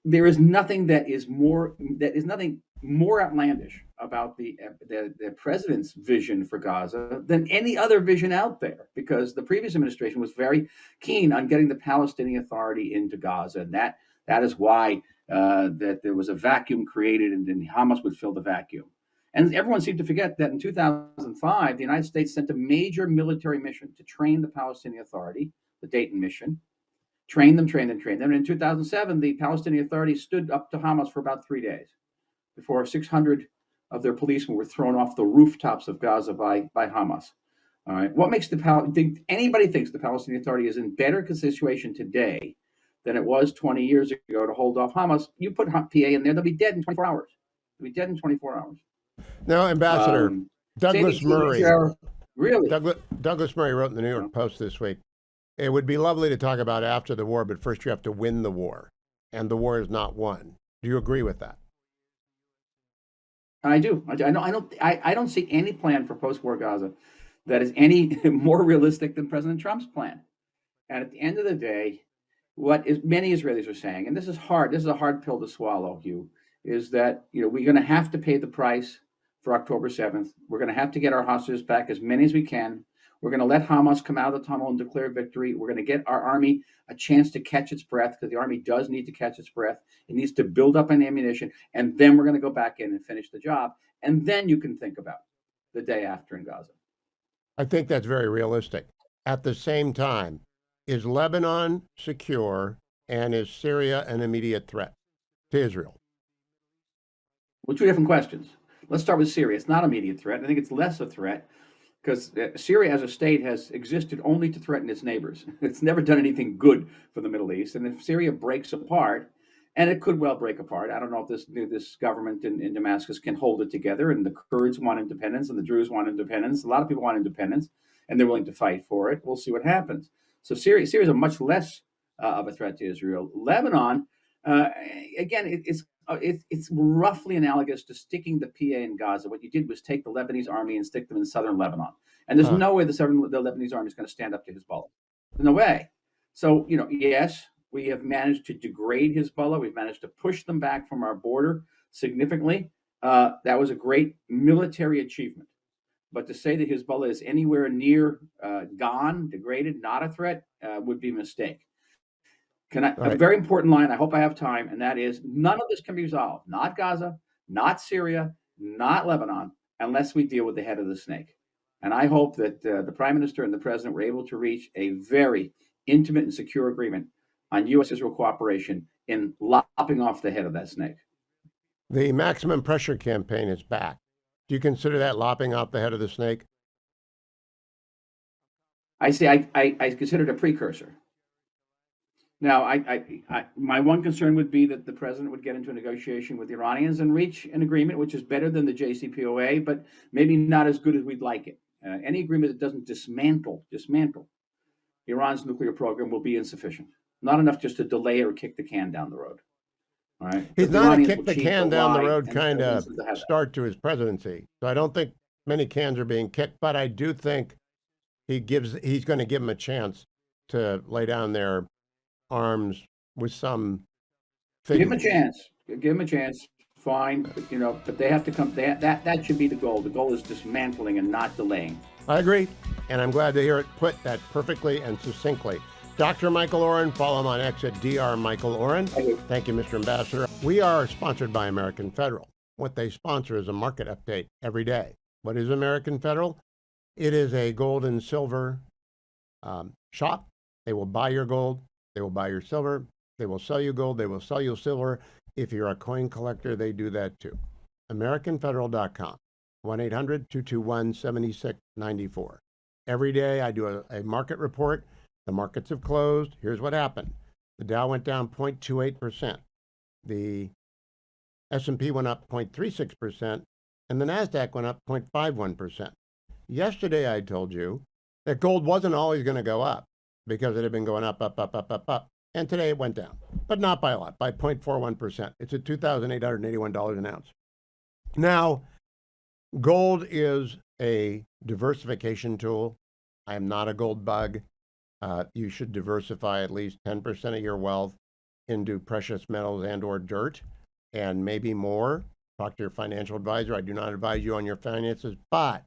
there is nothing nothing more outlandish about the president's vision for Gaza than any other vision out there, because the previous administration was very keen on getting the Palestinian Authority into Gaza, and that is why that there was a vacuum created, and then Hamas would fill the vacuum. And everyone seemed to forget that in 2005, the United States sent a major military mission to train the Palestinian Authority, the Dayton mission, train them. And in 2007, the Palestinian Authority stood up to Hamas for about 3 days before 600 of their policemen were thrown off the rooftops of Gaza by Hamas. All right. What makes anybody thinks the Palestinian Authority is in better situation today than it was 20 years ago to hold off Hamas? You put PA in there, they'll be dead in 24 hours. They'll be dead in 24 hours. Now, Ambassador Douglas Murray. Really? Douglas Murray wrote in the New York Post this week, it would be lovely to talk about after the war, but first you have to win the war. And the war is not won. Do you agree with that? I do. I don't see any plan for post-war Gaza that is any more realistic than President Trump's plan. And at the end of the day, many Israelis are saying, and this is hard. This is a hard pill to swallow, Hugh, is that we're going to have to pay the price for October 7th. We're going to have to get our hostages back, as many as we can. We're going to let Hamas come out of the tunnel and declare victory. We're going to get our army a chance to catch its breath, because the army does need to catch its breath. It needs to build up an ammunition, and then we're going to go back in and finish the job. And then you can think about the day after in Gaza. I think that's very realistic. At the same time, is Lebanon secure, and is Syria an immediate threat to Israel? Well, two different questions. Let's start with Syria. It's not an immediate threat. I think it's less a threat because Syria as a state has existed only to threaten its neighbors. It's never done anything good for the Middle East. And if Syria breaks apart, and it could well break apart, I don't know if this government in Damascus can hold it together, and the Kurds want independence and the Druze want independence. A lot of people want independence, and they're willing to fight for it. We'll see what happens. So Syria is a much less of a threat to Israel. Lebanon, again, it's roughly analogous to sticking the PA in Gaza. What you did was take the Lebanese army and stick them in southern Lebanon. And there's no way the Lebanese army is going to stand up to Hezbollah. There's no way. So, yes, we have managed to degrade Hezbollah. We've managed to push them back from our border significantly. That was a great military achievement. But to say that Hezbollah is anywhere near gone, degraded, not a threat, would be a mistake. A very important line, I hope I have time, and that is none of this can be resolved, not Gaza, not Syria, not Lebanon, unless we deal with the head of the snake. And I hope that the Prime Minister and the President were able to reach a very intimate and secure agreement on U.S.-Israel cooperation in lopping off the head of that snake. The maximum pressure campaign is back. Do you consider that lopping off the head of the snake? I consider it a precursor. Now, my one concern would be that the president would get into a negotiation with the Iranians and reach an agreement, which is better than the JCPOA, but maybe not as good as we'd like it. Any agreement that doesn't dismantle Iran's nuclear program will be insufficient. Not enough just to delay it or kick the can down the road. All right. He's not a kick the can down the road kind of start to his presidency. So I don't think many cans are being kicked, but I do think he's going to give them a chance to lay down their arms with some figure. Give him a chance. Fine, but they have to come. That should be the goal. The goal is dismantling and not delaying. I agree, and I'm glad to hear it put that perfectly and succinctly. Dr. Michael Oren, follow him on X at Dr. Michael Oren. Thank you, Mr. Ambassador. We are sponsored by American Federal. What they sponsor is a market update every day. What is American Federal? It is a gold and silver shop. They will buy your gold. They will buy your silver. They will sell you gold. They will sell you silver. If you're a coin collector, they do that too. AmericanFederal.com, 1-800-221-7694. Every day I do a market report. The markets have closed. Here's what happened. The Dow went down 0.28%. The S&P went up 0.36%. And the NASDAQ went up 0.51%. Yesterday I told you that gold wasn't always going to go up because it had been going up. And today it went down, but not by a lot, by 0.41%. It's at $2,881 an ounce. Now, gold is a diversification tool. I am not a gold bug. You should diversify at least 10% of your wealth into precious metals and or dirt, and maybe more. Talk to your financial advisor. I do not advise you on your finances, but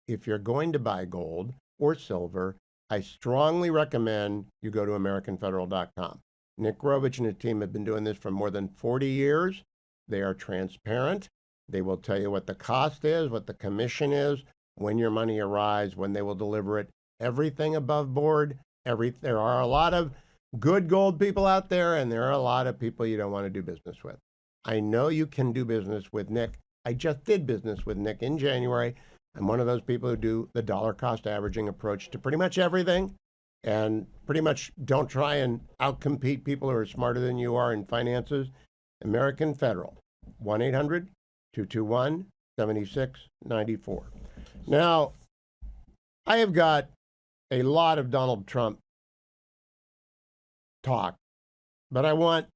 if you're going to buy gold or silver, I strongly recommend you go to AmericanFederal.com. Nick Rovich and his team have been doing this for more than 40 years. They are transparent. They will tell you what the cost is, what the commission is, when your money arrives, when they will deliver it, everything above board. There are a lot of good gold people out there, and there are a lot of people you don't want to do business with. I know you can do business with Nick. I just did business with Nick in January. I'm one of those people who do the dollar cost averaging approach to pretty much everything, and pretty much don't try and outcompete people who are smarter than you are in finances. American Federal, 221-7694. Now, I have got a lot of Donald Trump talk, but I want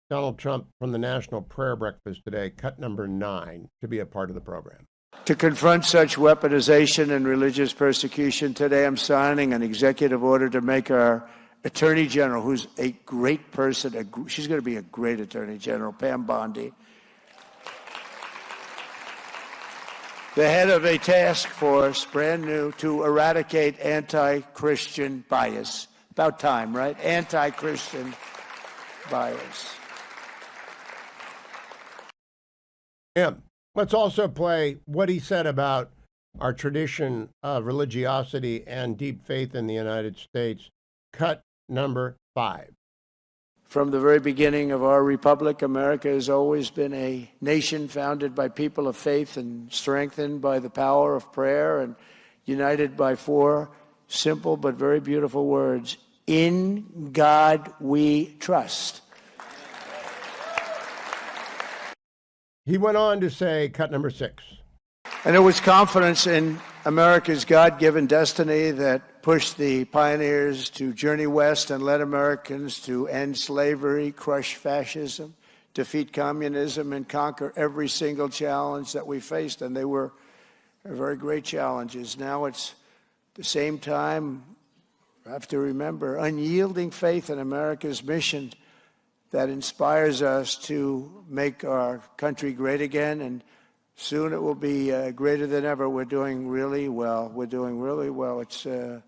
Donald Trump from the National Prayer Breakfast today, cut number 9, to be a part of the program. To confront such weaponization and religious persecution, today I'm signing an executive order to make our Attorney General, who's a great person, she's going to be a great Attorney General, Pam Bondi, the head of a task force, brand new, to eradicate anti-Christian bias. About time, right? Anti-Christian bias. Yeah. Let's also play what he said about our tradition of religiosity and deep faith in the United States. Cut number 5. From the very beginning of our republic, America has always been a nation founded by people of faith and strengthened by the power of prayer and united by 4 simple but very beautiful words: in God we trust. He went on to say, cut number 6. And it was confidence in America's God-given destiny that pushed the pioneers to journey west and led Americans to end slavery, crush fascism, defeat communism, and conquer every single challenge that we faced. And they were very great challenges. Now it's the same time, I have to remember, unyielding faith in America's mission that inspires us to make our country great again, and soon it will be greater than ever. We're doing really well. We're doing really well. It's, I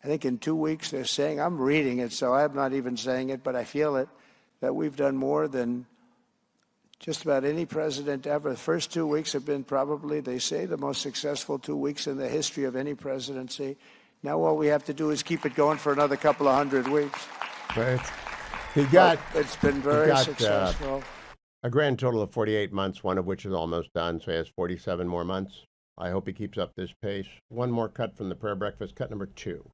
think in 2 weeks they're saying, I'm reading it, so I'm not even saying it, but I feel it, that we've done more than just about any president ever. The first 2 weeks have been probably, they say, the most successful 2 weeks in the history of any presidency. Now all we have to do is keep it going for another couple of 100 weeks. Right. It's been very successful. A grand total of 48 months, one of which is almost done, so he has 47 more months. I hope he keeps up this pace. One more cut from the prayer breakfast, cut number 2.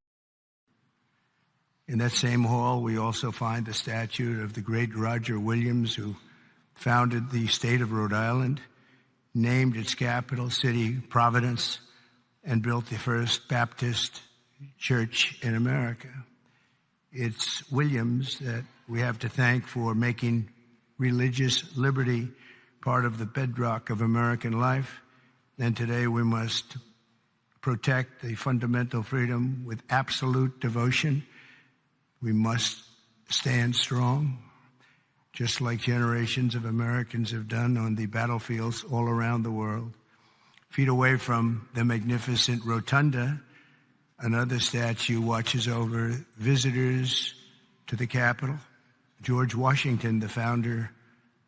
In that same hall, we also find the statue of the great Roger Williams, who founded the state of Rhode Island, named its capital city Providence, and built the first Baptist church in America. It's Williams that we have to thank for making religious liberty part of the bedrock of American life. And today we must protect the fundamental freedom with absolute devotion. We must stand strong, just like generations of Americans have done on the battlefields all around the world. Feet away from the magnificent rotunda, another statue watches over visitors to the Capitol. George Washington, the founder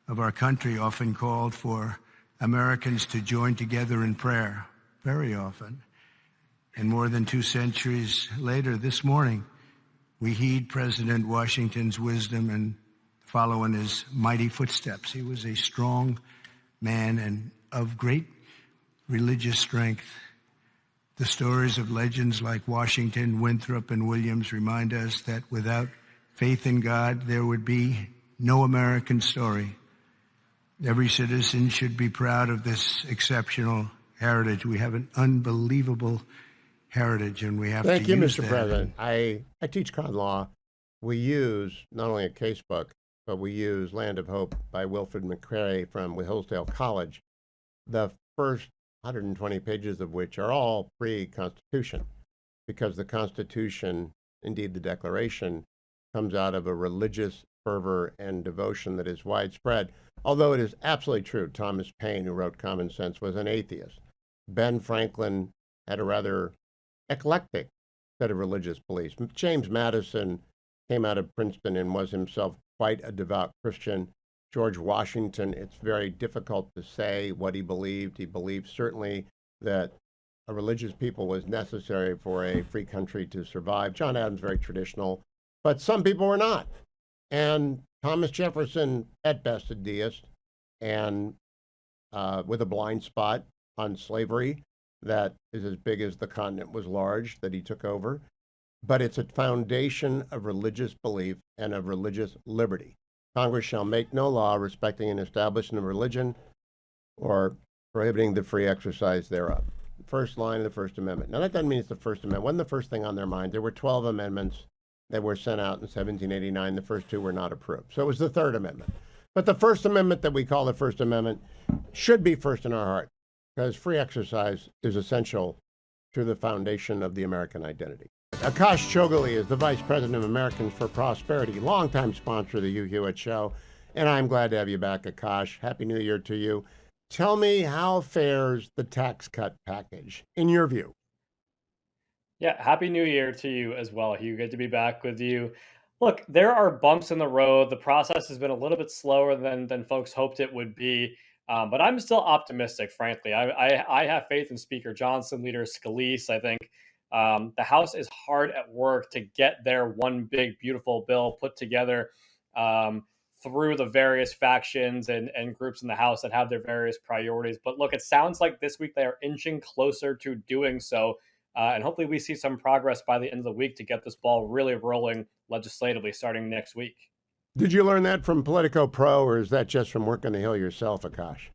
of our country, often called for Americans to join together in prayer, very often. And more than 2 centuries later, this morning, we heed President Washington's wisdom and follow in his mighty footsteps. He was a strong man and of great religious strength. The stories of legends like Washington, Winthrop, and Williams remind us that without faith in God, there would be no American story. Every citizen should be proud of this exceptional heritage. We have an unbelievable heritage, and we have Thank to you, use Mr. that. President. I teach con law. We use not only a casebook, but we use Land of Hope by Wilfred McCrae from Hillsdale College, the first 120 pages of which are all pre-Constitution, because the Constitution, indeed the Declaration, comes out of a religious fervor and devotion that is widespread. Although it is absolutely true, Thomas Paine, who wrote Common Sense, was an atheist. Ben Franklin had a rather eclectic set of religious beliefs. James Madison came out of Princeton and was himself quite a devout Christian. George Washington, it's very difficult to say what he believed. He believed certainly that a religious people was necessary for a free country to survive. John Adams, very traditional, but some people were not. And Thomas Jefferson, at best, a deist, and with a blind spot on slavery that is as big as the continent was large that he took over. But it's a foundation of religious belief and of religious liberty. Congress shall make no law respecting an establishment of religion or prohibiting the free exercise thereof. First line of the First Amendment. Now, that doesn't mean it's the First Amendment. It wasn't the first thing on their mind. There were 12 amendments that were sent out in 1789. The first two were not approved. So it was the Third Amendment. But the First Amendment that we call the First Amendment should be first in our heart, because free exercise is essential to the foundation of the American identity. Akash Chogali is the Vice President of Americans for Prosperity, longtime sponsor of the Hugh Hewitt Show. And I'm glad to have you back, Akash. Happy New Year to you. Tell me, how fares the tax cut package, in your view? Yeah, happy new year to you as well, Hugh. Good to be back with you. Look, there are bumps in the road. The process has been a little bit slower than folks hoped it would be, but I'm still optimistic. Frankly, I have faith in Speaker Johnson, Leader Scalise. I think the House is hard at work to get their one big beautiful bill put together through the various factions and groups in the House that have their various priorities. But look, it sounds like this week they are inching closer to doing so. And hopefully we see some progress by the end of the week to get this ball really rolling legislatively starting next week. Did you learn that from Politico Pro, or is that just from working the Hill yourself, Akash?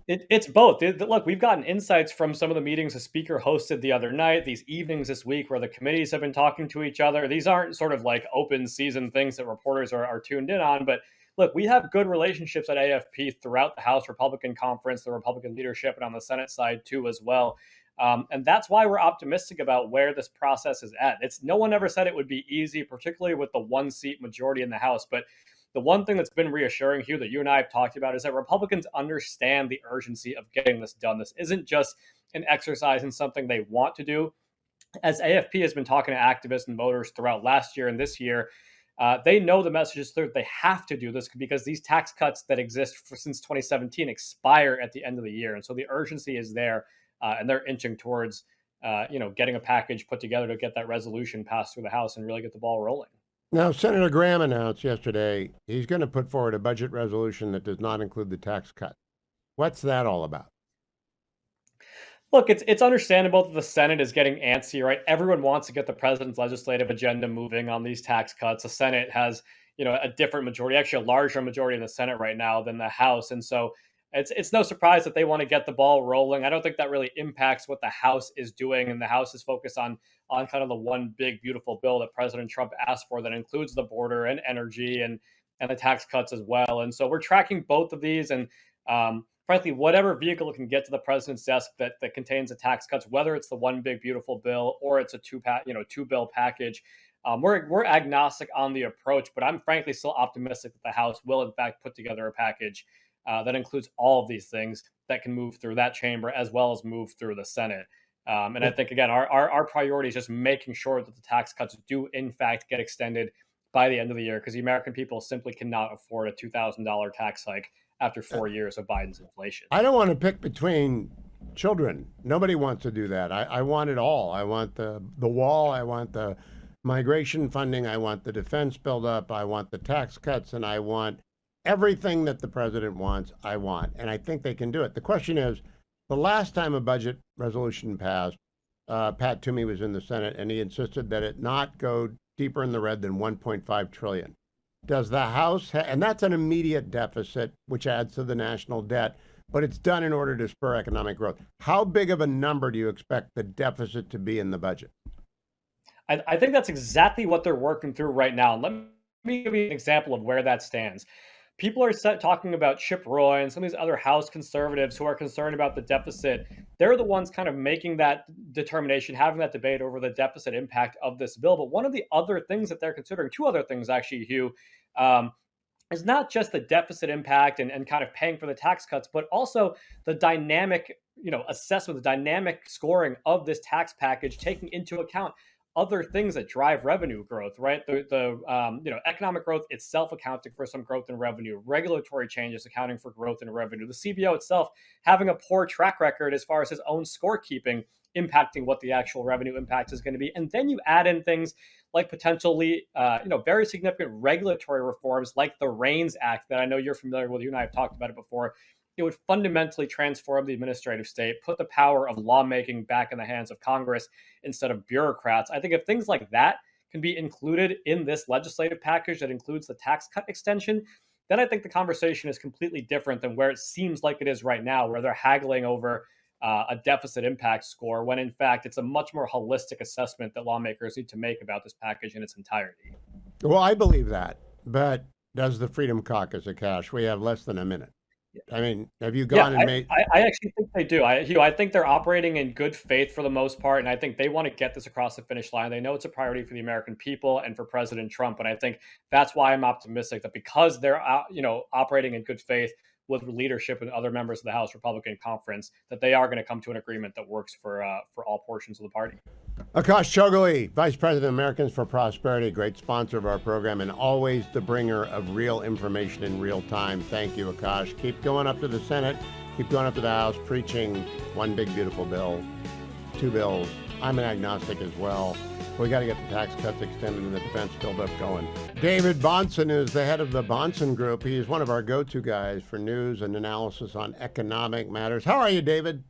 It's both. Look, we've gotten insights from some of the meetings the speaker hosted the other night, these evenings this week where the committees have been talking to each other. These aren't sort of like open season things that reporters are tuned in on. But look, we have good relationships at AFP throughout the House Republican Conference, the Republican leadership, and on the Senate side too as well. And that's why we're optimistic about where this process is at. No one ever said it would be easy, particularly with the one seat majority in the House. But the one thing that's been reassuring, Hugh, that you and I have talked about is that Republicans understand the urgency of getting this done. This isn't just an exercise in something they want to do. As AFP has been talking to activists and voters throughout last year and this year, they know the message is clear. They have to do this because these tax cuts that exist since 2017 expire at the end of the year. And so the urgency is there. And they're inching towards, getting a package put together to get that resolution passed through the House and really get the ball rolling. Now, Senator Graham announced yesterday he's going to put forward a budget resolution that does not include the tax cut. What's that all about? Look, it's understandable that the Senate is getting antsy, right? Everyone wants to get the president's legislative agenda moving on these tax cuts. The Senate has, a different majority, actually a larger majority in the Senate right now than the House. And so it's no surprise that they want to get the ball rolling. I don't think that really impacts what the House is doing, and the House is focused on kind of the one big beautiful bill that President Trump asked for that includes the border and energy and the tax cuts as well. And so we're tracking both of these, and frankly, whatever vehicle can get to the president's desk that contains the tax cuts, whether it's the one big beautiful bill or it's a two bill package. We're agnostic on the approach, but I'm frankly still optimistic that the House will in fact put together a package that includes all of these things that can move through that chamber as well as move through the Senate. And I think, again, our priority is just making sure that the tax cuts do, in fact, get extended by the end of the year, because the American people simply cannot afford a $2,000 tax hike after 4 years of Biden's inflation. I don't want to pick between children. Nobody wants to do that. I want it all. I want the wall. I want the migration funding. I want the defense buildup. I want the tax cuts. And I want everything that the president wants, I want. And I think they can do it. The question is, the last time a budget resolution passed, Pat Toomey was in the Senate, and he insisted that it not go deeper in the red than 1.5 trillion. Does the House, and that's an immediate deficit, which adds to the national debt, but it's done in order to spur economic growth. How big of a number do you expect the deficit to be in the budget? I think that's exactly what they're working through right now. Let me give you an example of where that stands. People are talking about Chip Roy and some of these other House conservatives who are concerned about the deficit. They're the ones kind of making that determination, having that debate over the deficit impact of this bill. But one of the other things that they're considering, two other things actually, Hugh, is not just the deficit impact and kind of paying for the tax cuts, but also the dynamic, assessment, the dynamic scoring of this tax package, taking into account other things that drive revenue growth, right? The economic growth itself accounting for some growth in revenue, regulatory changes accounting for growth in revenue, the CBO itself having a poor track record as far as his own scorekeeping impacting what the actual revenue impact is going to be. And then you add in things like potentially, very significant regulatory reforms like the REINS Act that I know you're familiar with. You and I have talked about it before. It would fundamentally transform the administrative state, put the power of lawmaking back in the hands of Congress instead of bureaucrats. I think if things like that can be included in this legislative package that includes the tax cut extension, then I think the conversation is completely different than where it seems like it is right now, where they're haggling over a deficit impact score, when in fact it's a much more holistic assessment that lawmakers need to make about this package in its entirety. Well, I believe that, but does the Freedom Caucus, Akash? We have less than a minute. I mean, have you Yeah, gone and made? I actually think they do. Hugh, I think they're operating in good faith for the most part, and I think they want to get this across the finish line. They know it's a priority for the American people and for President Trump, and I think that's why I'm optimistic that because they're operating in good faith with leadership and other members of the House Republican Conference, that they are going to come to an agreement that works for all portions of the party. Akash Chougule, Vice President of Americans for Prosperity, great sponsor of our program, and always the bringer of real information in real time. Thank you, Akash. Keep going up to the Senate. Keep going up to the House, preaching one big, beautiful bill, two bills. I'm an agnostic as well. We got to get the tax cuts extended and the defense buildup going. David Bahnsen is the head of the Bahnsen Group. He is one of our go-to guys for news and analysis on economic matters. How are you, David?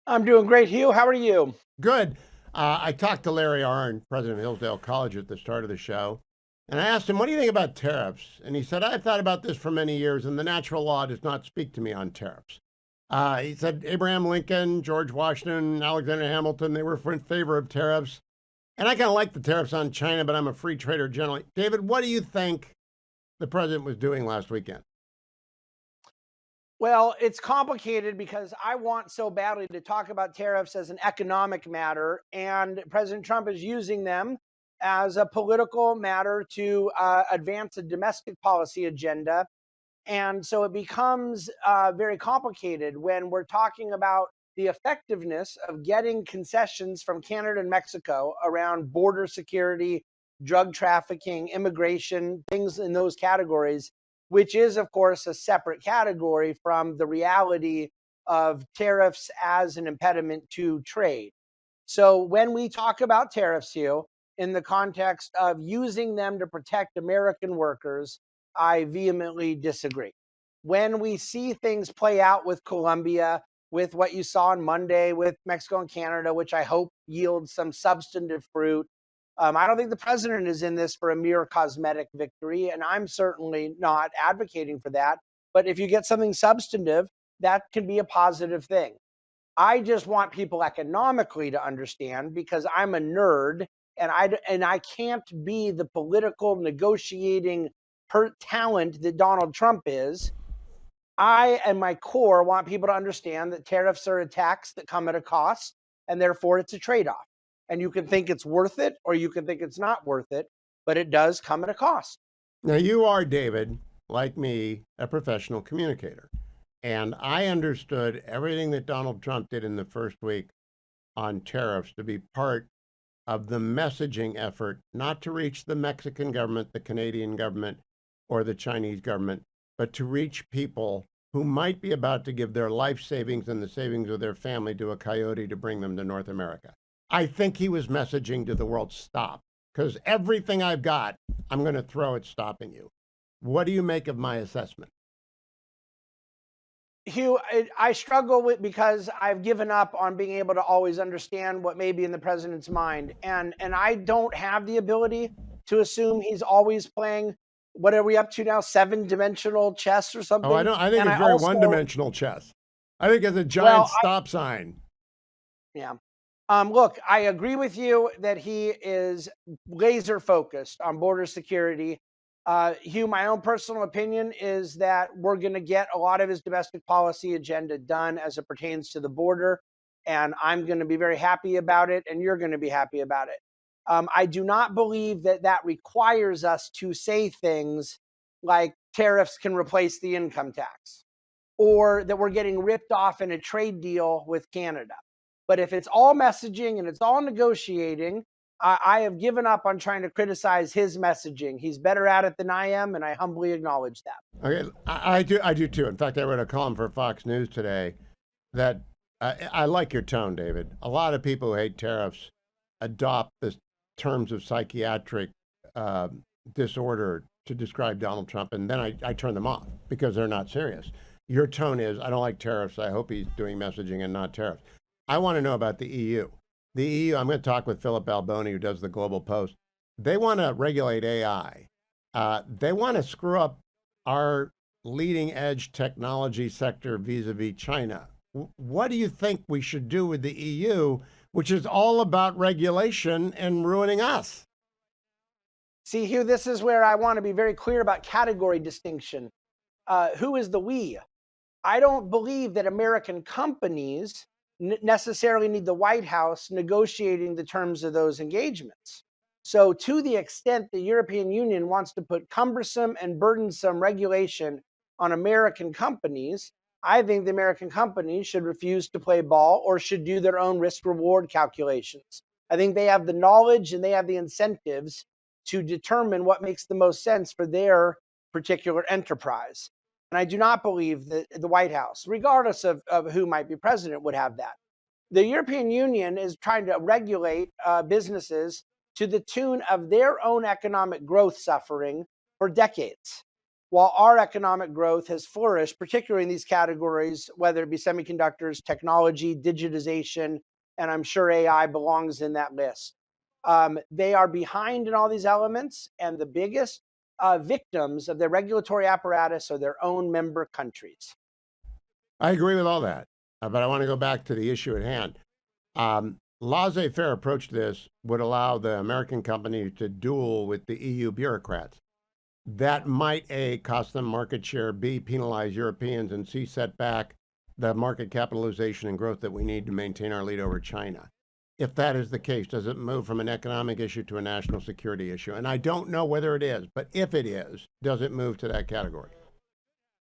I'm doing great, Hugh. How are you? Good. I talked to Larry Arnn, president of Hillsdale College, at the start of the show, and I asked him, what do you think about tariffs? And he said, I've thought about this for many years, and the natural law does not speak to me on tariffs. He said Abraham Lincoln, George Washington, Alexander Hamilton, they were in favor of tariffs. And I kind of like the tariffs on China, but I'm a free trader generally. David, what do you think the president was doing last weekend? Well, it's complicated because I want so badly to talk about tariffs as an economic matter, and President Trump is using them as a political matter to advance a domestic policy agenda. And so it becomes very complicated when we're talking about the effectiveness of getting concessions from Canada and Mexico around border security, drug trafficking, immigration, things in those categories, which is, of course, a separate category from the reality of tariffs as an impediment to trade. So when we talk about tariffs, Hugh, in the context of using them to protect American workers, I vehemently disagree. When we see things play out with Colombia, with what you saw on Monday with Mexico and Canada, which I hope yields some substantive fruit, I don't think the president is in this for a mere cosmetic victory, and I'm certainly not advocating for that. But if you get something substantive, that can be a positive thing. I just want people economically to understand, because I'm a nerd and I can't be the political negotiating talent that Donald Trump is. I and my core want people to understand that tariffs are a tax that come at a cost, and therefore it's a trade-off. And you can think it's worth it, or you can think it's not worth it, but it does come at a cost. Now, you are, David, like me, a professional communicator. And I understood everything that Donald Trump did in the first week on tariffs to be part of the messaging effort, not to reach the Mexican government, the Canadian government, or the Chinese government, but to reach people who might be about to give their life savings and the savings of their family to a coyote to bring them to North America. I think he was messaging to the world, stop, because everything I've got, I'm going to throw at stopping you. What do you make of my assessment? Hugh, I struggle with, because I've given up on being able to always understand what may be in the president's mind. And I don't have the ability to assume he's always playing, what are we up to now, 7-dimensional chess or something? Oh, I don't. I think it's very one-dimensional chess. I think it's a giant stop sign. Yeah. Look, I agree with you that he is laser focused on border security. Hugh, my own personal opinion is that we're going to get a lot of his domestic policy agenda done as it pertains to the border, and I'm going to be very happy about it, and you're going to be happy about it. I do not believe that that requires us to say things like tariffs can replace the income tax, or that we're getting ripped off in a trade deal with Canada. But if it's all messaging and it's all negotiating, I have given up on trying to criticize his messaging. He's better at it than I am, and I humbly acknowledge that. Okay, I do too. In fact, I wrote a column for Fox News today that I like your tone, David. A lot of people who hate tariffs adopt the terms of psychiatric disorder to describe Donald Trump, and then I turn them off because they're not serious. Your tone is, I don't like tariffs. I hope he's doing messaging and not tariffs. I want to know about the EU. The EU, I'm going to talk with Philip Alboni, who does the Global Post. They want to regulate AI. They want to screw up our leading edge technology sector vis-a-vis China. What do you think we should do with the EU, which is all about regulation and ruining us? See, Hugh, this is where I want to be very clear about category distinction. Who is the we? I don't believe that American companies necessarily need the White House negotiating the terms of those engagements. So, to the extent the European Union wants to put cumbersome and burdensome regulation on American companies, I think the American companies should refuse to play ball or should do their own risk reward calculations. I think they have the knowledge and they have the incentives to determine what makes the most sense for their particular enterprise. And I do not believe that the White House, regardless of who might be president, would have that. The European Union is trying to regulate businesses to the tune of their own economic growth suffering for decades, while our economic growth has flourished, particularly in these categories, whether it be semiconductors, technology, digitization, and I'm sure AI belongs in that list. They are behind in all these elements, and the biggest victims of their regulatory apparatus are their own member countries. I agree with all that, but I want to go back to the issue at hand. Laissez-faire approach to this would allow the American company to duel with the EU bureaucrats. That might, A, cost them market share, B, penalize Europeans, and C, set back the market capitalization and growth that we need to maintain our lead over China. If that is the case, does it move from an economic issue to a national security issue? And I don't know whether it is, but if it is, does it move to that category?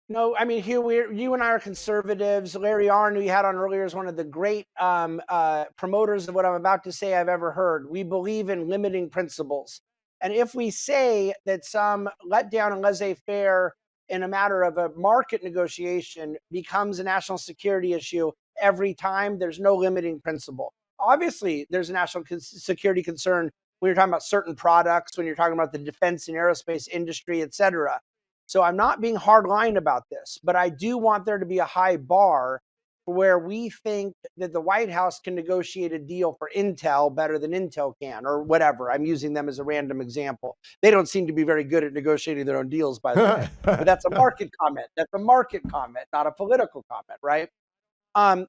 No, I mean, Hugh, you and I are conservatives. Larry Arnn, who you had on earlier, is one of the great promoters of what I'm about to say I've ever heard. We believe in limiting principles. And if we say that some letdown and laissez-faire in a matter of a market negotiation becomes a national security issue every time, there's no limiting principle. Obviously, there's a national security concern when you're talking about certain products, when you're talking about the defense and aerospace industry, et cetera. So I'm not being hardline about this, but I do want there to be a high bar where we think that the White House can negotiate a deal for Intel better than Intel can, or whatever. I'm using them as a random example. They don't seem to be very good at negotiating their own deals, by the way. But that's a market comment. That's a market comment, not a political comment, right?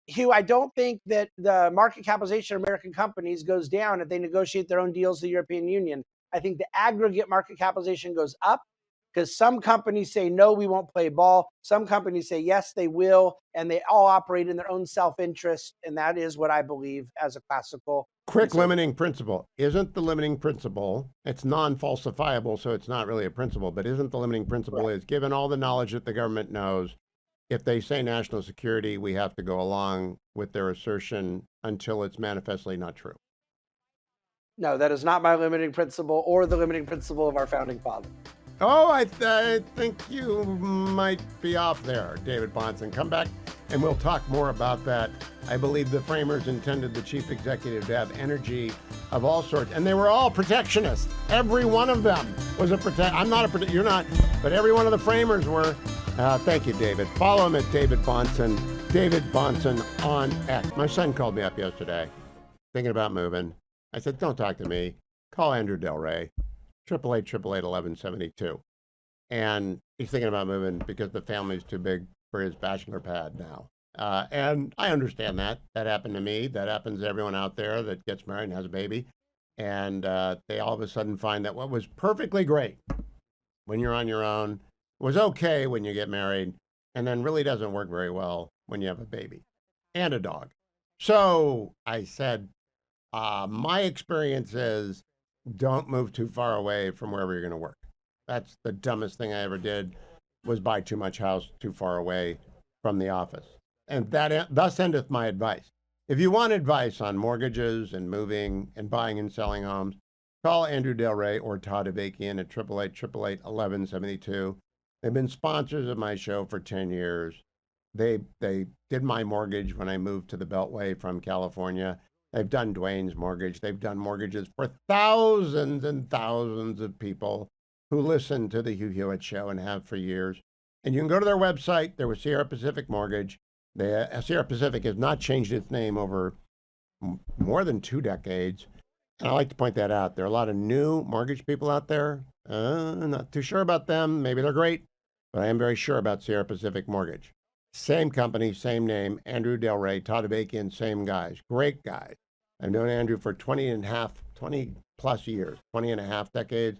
Hugh, I don't think that the market capitalization of American companies goes down if they negotiate their own deals with the European Union. I think the aggregate market capitalization goes up because some companies say, no, we won't play ball. Some companies say, yes, they will. And they all operate in their own self-interest. And that is what I believe as a classical. Quick limiting principle. Isn't the limiting principle, it's non-falsifiable, so it's not really a principle, but isn't the limiting principle is given all the knowledge that the government knows, if they say national security, we have to go along with their assertion until it's manifestly not true? No, that is not my limiting principle or the limiting principle of our founding father. Oh, I think you might be off there, David Bahnsen. Come back and we'll talk more about that. I believe the framers intended the chief executive to have energy of all sorts, and they were all protectionists. Every one of them was a I'm not a you're not, but every one of the framers were. Thank you, David. Follow him at David Bahnsen. David Bahnsen on X. My son called me up yesterday, thinking about moving. I said, don't talk to me. Call Andrew Del Rey. 888-888-1172. And he's thinking about moving because the family's too big for his bachelor pad now. And I understand that. That happened to me. That happens to everyone out there that gets married and has a baby. And they all of a sudden find that what was perfectly great when you're on your own was okay when you get married, and then really doesn't work very well when you have a baby and a dog. So I said, my experience is don't move too far away from wherever you're going to work. That's the dumbest thing I ever did, was buy too much house too far away from the office. And that thus endeth my advice. If you want advice on mortgages and moving and buying and selling homes, call Andrew Del Rey or Todd Avakian at 888-888-1172. They've been sponsors of my show for 10 years. They did my mortgage when I moved to the Beltway from California. They've done Dwayne's mortgage. They've done mortgages for thousands and thousands of people who listen to the Hugh Hewitt Show and have for years. And you can go to their website. There was Sierra Pacific Mortgage. Sierra Pacific has not changed its name over more than 2 decades. And I like to point that out. There are a lot of new mortgage people out there. Not too sure about them. Maybe they're great. but I am very sure about Sierra Pacific Mortgage. Same company, same name, Andrew Del Rey, Todd Abakian, same guys, great guys. I've known Andrew for 20 plus years, 20 and a half decades.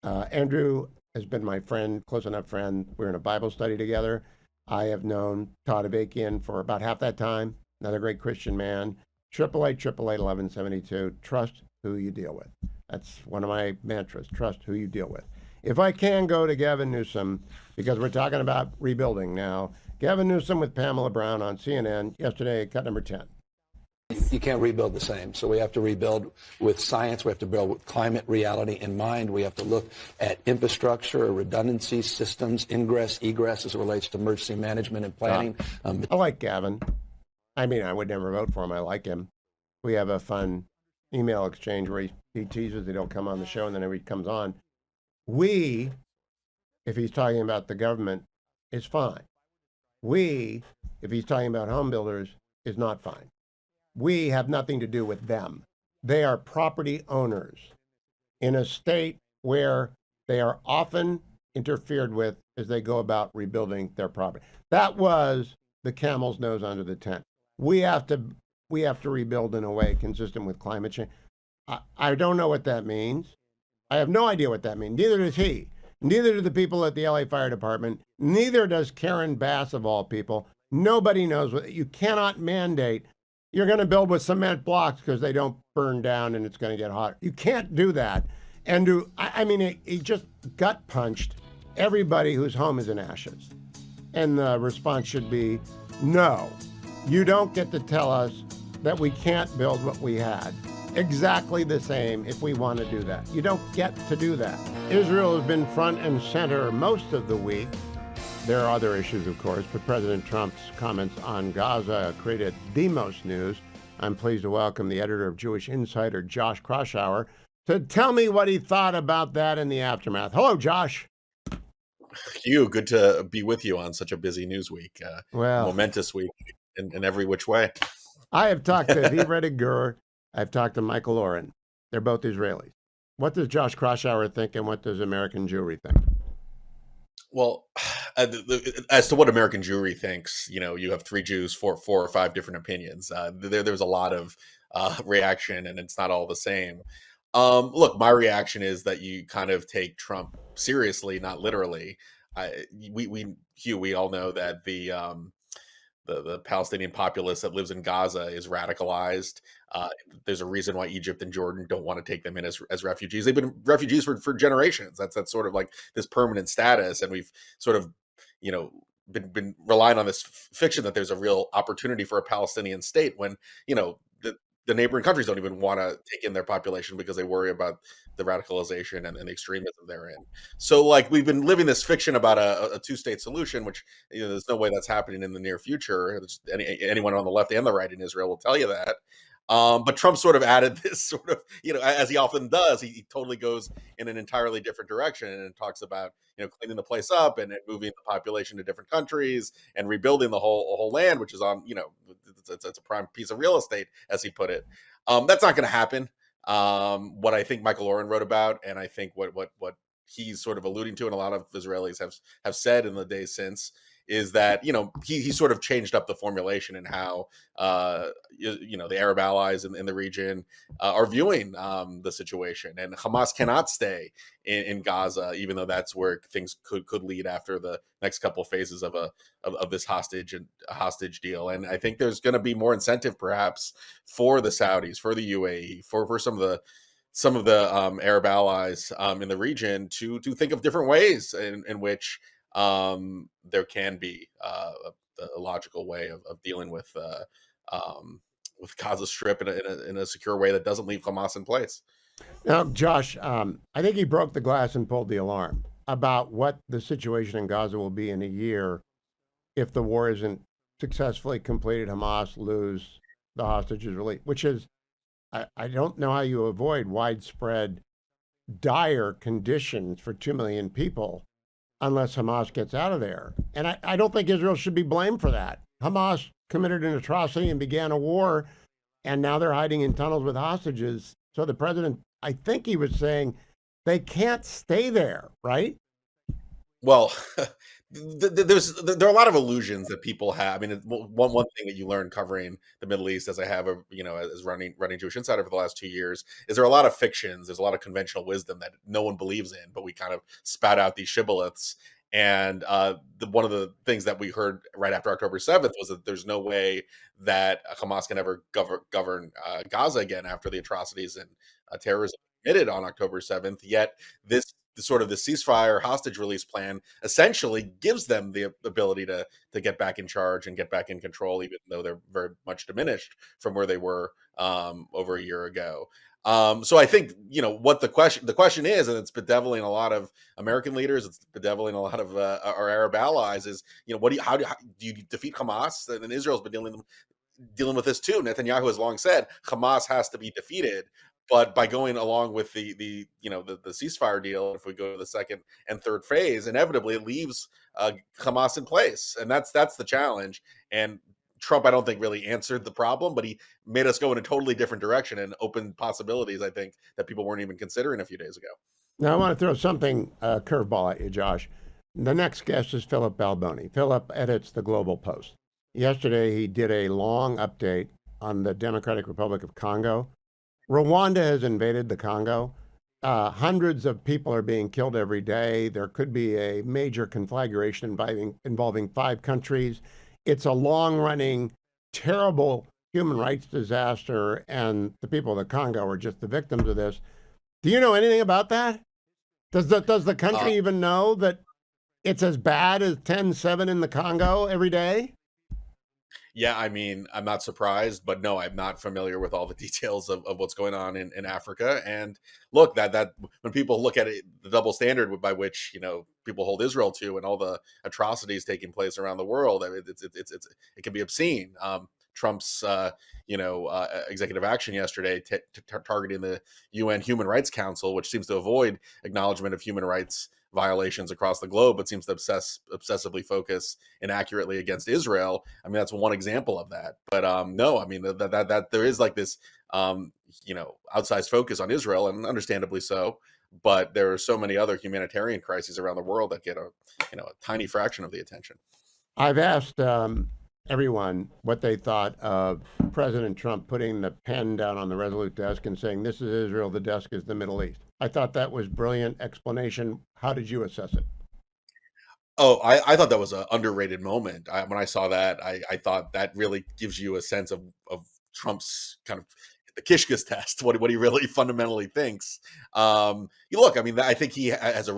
Andrew has been my friend, close enough friend. We're in a Bible study together. I have known Todd Abakian for about half that time, another great Christian man. 888-1172. Trust who you deal with. That's one of my mantras, trust who you deal with. If I can go to Gavin Newsom, because we're talking about rebuilding now. Gavin Newsom with Pamela Brown on CNN yesterday, cut number 10. You can't rebuild the same. So we have to rebuild with science. We have to build with climate reality in mind. We have to look at infrastructure, redundancy, systems, ingress, egress as it relates to emergency management and planning. I like Gavin. I mean, I would never vote for him. I like him. We have a fun email exchange where he teases that he'll come on the show, and then he comes on. We, if he's talking about the government, is fine. We, if he's talking about home builders, is not fine. We have nothing to do with them. They are property owners in a state where they are often interfered with as they go about rebuilding their property. That was the camel's nose under the tent. We have to rebuild in a way consistent with climate change. I don't know what that means. I have no idea what that means. Neither does he. Neither do the people at the LA Fire Department. Neither does Karen Bass, of all people. Nobody knows what you cannot mandate. You're going to build with cement blocks because they don't burn down and it's going to get hot. You can't do that. And he just gut punched everybody whose home is in ashes. And the response should be, no, you don't get to tell us that we can't build what we had. Exactly the same if we want to do that. You don't get to do that. Israel has been front and center most of the week. There are other issues, of course, but President Trump's comments on Gaza created the most news. I'm pleased to welcome the editor of Jewish Insider, Josh Kraushaar, to tell me what he thought about that in the aftermath. Hello, Josh. Hugh, good to be with you on such a busy news week. Momentous week in every which way. I have talked to Hivret Gur. I've talked to Michael Oren. They're both Israelis. What does Josh Kraushaar think, and what does American Jewry think? Well, as to what American Jewry thinks, you have three Jews, four or five different opinions. There's a lot of reaction, and it's not all the same. Look, my reaction is that you kind of take Trump seriously, not literally. We all know that the Palestinian populace that lives in Gaza is radicalized. There's a reason why Egypt and Jordan don't want to take them in as refugees. They've been refugees for generations. That's sort of like this permanent status. And we've sort of, been relying on this fiction that there's a real opportunity for a Palestinian state when, the neighboring countries don't even want to take in their population because they worry about the radicalization and the extremism they're in. So we've been living this fiction about a two-state solution, which there's no way that's happening in the near future. Anyone on the left and the right in Israel will tell you that. But Trump sort of added this sort of, as he often does, he totally goes in an entirely different direction and talks about, cleaning the place up and moving the population to different countries and rebuilding the whole land, which is on, it's a prime piece of real estate, as he put it. That's not going to happen. What I think Michael Oren wrote about, and I think what he's sort of alluding to, and a lot of Israelis have said in the days since, is that he sort of changed up the formulation and how the Arab allies in the region are viewing the situation, and Hamas cannot stay in Gaza, even though that's where things could lead after the next couple of phases of this hostage deal. And I think there's going to be more incentive perhaps for the Saudis, for the UAE, for some of the Arab allies in the region to think of different ways in which there can be a logical way of dealing with Gaza Strip in a secure way that doesn't leave Hamas in place. Now, Josh, I think he broke the glass and pulled the alarm about what the situation in Gaza will be in a year if the war isn't successfully completed. Hamas lose the hostages released, which is, I don't know how you avoid widespread dire conditions for 2 million people unless Hamas gets out of there. And I don't think Israel should be blamed for that. Hamas committed an atrocity and began a war, and now they're hiding in tunnels with hostages. So the president, I think he was saying, they can't stay there, right? Well, there are a lot of illusions that people have. I mean, one thing that you learn covering the Middle East, as I have, as running Jewish Insider for the last 2 years, is there are a lot of fictions. There's a lot of conventional wisdom that no one believes in, but we kind of spout out these shibboleths. And one of the things that we heard right after October 7th was that there's no way that Hamas can ever govern Gaza again after the atrocities and terrorism committed on October 7th. Yet this the sort of the ceasefire hostage release plan essentially gives them the ability to get back in charge and get back in control, even though they're very much diminished from where they were over a year ago. So I think what the question is, and it's bedeviling a lot of American leaders, it's bedeviling a lot of our Arab allies, is how do you defeat Hamas? And Israel's been dealing with this too. Netanyahu has long said Hamas has to be defeated, but by going along with the ceasefire deal, if we go to the second and third phase, inevitably it leaves Hamas in place, and that's the challenge. And Trump, I don't think, really answered the problem, but he made us go in a totally different direction and opened possibilities, I think, that people weren't even considering a few days ago. Now, I want to throw something, curveball at you, Josh. The next guest is Philip Balboni. Philip edits the Global Post. Yesterday, he did a long update on the Democratic Republic of Congo. Rwanda has invaded the Congo. Hundreds of people are being killed every day. There could be a major conflagration involving 5 countries. It's a long-running, terrible human rights disaster, and the people of the Congo are just the victims of this. Do you know anything about that? Does the country even know that it's as bad as 10-7 in the Congo every day? Yeah, I mean, I'm not surprised, but no, I'm not familiar with all the details of what's going on in Africa. And look, that when people look at it, the double standard by which people hold Israel to, and all the atrocities taking place around the world, I mean, it can be obscene. Trump's executive action yesterday targeting the UN Human Rights Council, which seems to avoid acknowledgement of human rights violations across the globe, but seems to obsessively focus inaccurately against Israel. I mean, that's one example of that. But no, I mean that there is like this outsized focus on Israel, and understandably so. But there are so many other humanitarian crises around the world that get a tiny fraction of the attention. I've asked everyone what they thought of President Trump putting the pen down on the Resolute desk and saying, "This is Israel, the desk is the Middle East." I thought that was brilliant explanation. How did you assess it? Oh, I thought that was an underrated moment. When I saw that, I thought that really gives you a sense of Trump's kind of the Kishka's test, what he really fundamentally thinks. You look, I mean, I think he has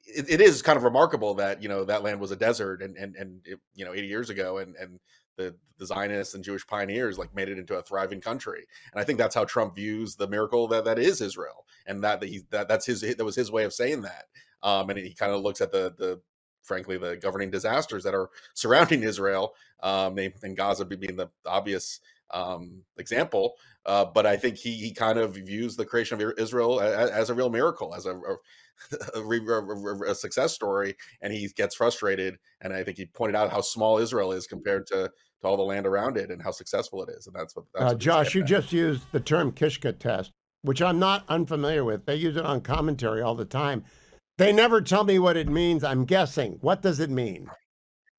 it is kind of remarkable that that land was a desert and 80 years ago, and the Zionists and Jewish pioneers made it into a thriving country. And I think that's how Trump views the miracle that is Israel, and that was his way of saying that. And he kind of looks at frankly the governing disasters that are surrounding Israel, and Gaza being the obvious example. But I think he kind of views the creation of Israel as a real miracle, as a success story, and he gets frustrated. And I think he pointed out how small Israel is compared to all the land around it, and how successful it is. And that's what Josh, you just used the term Kishka test, which I'm not unfamiliar with. They use it on commentary all the time. They never tell me what it means. I'm guessing. What does it mean?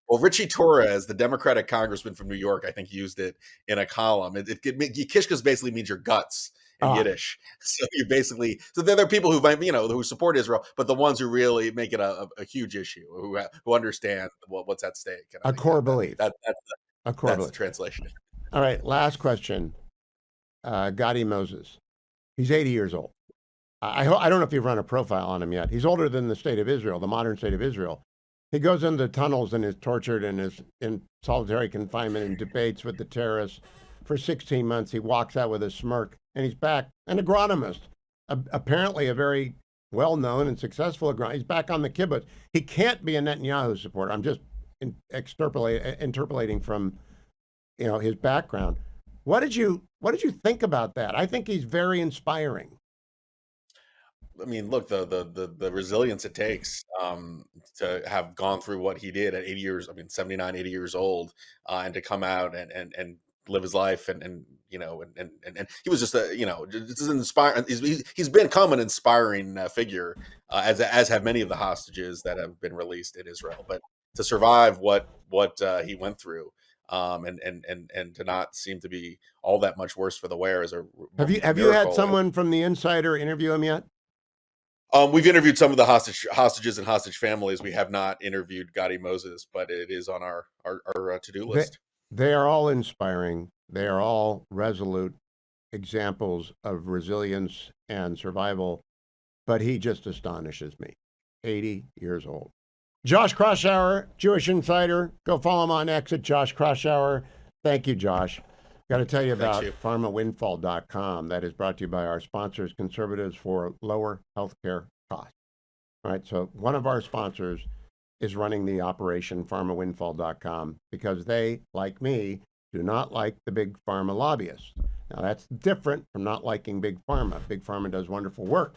Well, Richie Torres, the Democratic congressman from New York, I think used it in a column. Kishkas basically means your guts in Yiddish. So you basically, there are people who might, who support Israel, but the ones who really make it a huge issue, who understand what's at stake. And a core belief. That's the translation. All right, last question. Gadi Moses. He's 80 years old. I don't know if you've run a profile on him yet. He's older than the state of Israel, the modern state of Israel. He goes into the tunnels and is tortured and is in solitary confinement and debates with the terrorists for 16 months. He walks out with a smirk, and he's back, an agronomist, apparently a very well-known and successful agronomist. He's back on the kibbutz. He can't be a Netanyahu supporter. I'm just interpolating from his background. What did you think about that? I think he's very inspiring. I mean, look, the resilience it takes to have gone through what he did at 80 years, 79, 80 years old, and to come out and live his life and and he was just just an inspiring. He's become an inspiring figure, as have many of the hostages that have been released in Israel. But to survive what he went through, and to not seem to be all that much worse for the wear is a Have you had miracle. someone from the Insider interview him yet? We've interviewed some of the hostages and hostage families. We have not interviewed Gadi Moses, but it is on our to-do list. They are all inspiring. They are all resolute examples of resilience and survival, but he just astonishes me. 80 years old. Josh Kroshauer, Jewish Insider. Go follow him on X at Josh Kroshauer. Thank you, Josh. Got to tell you about pharmawindfall.com. That is brought to you by our sponsors, Conservatives for Lower Healthcare Costs. All right, so one of our sponsors is running the operation pharmawindfall.com because they, like me, do not like the big pharma lobbyists. Now, that's different from not liking big pharma. Big pharma does wonderful work,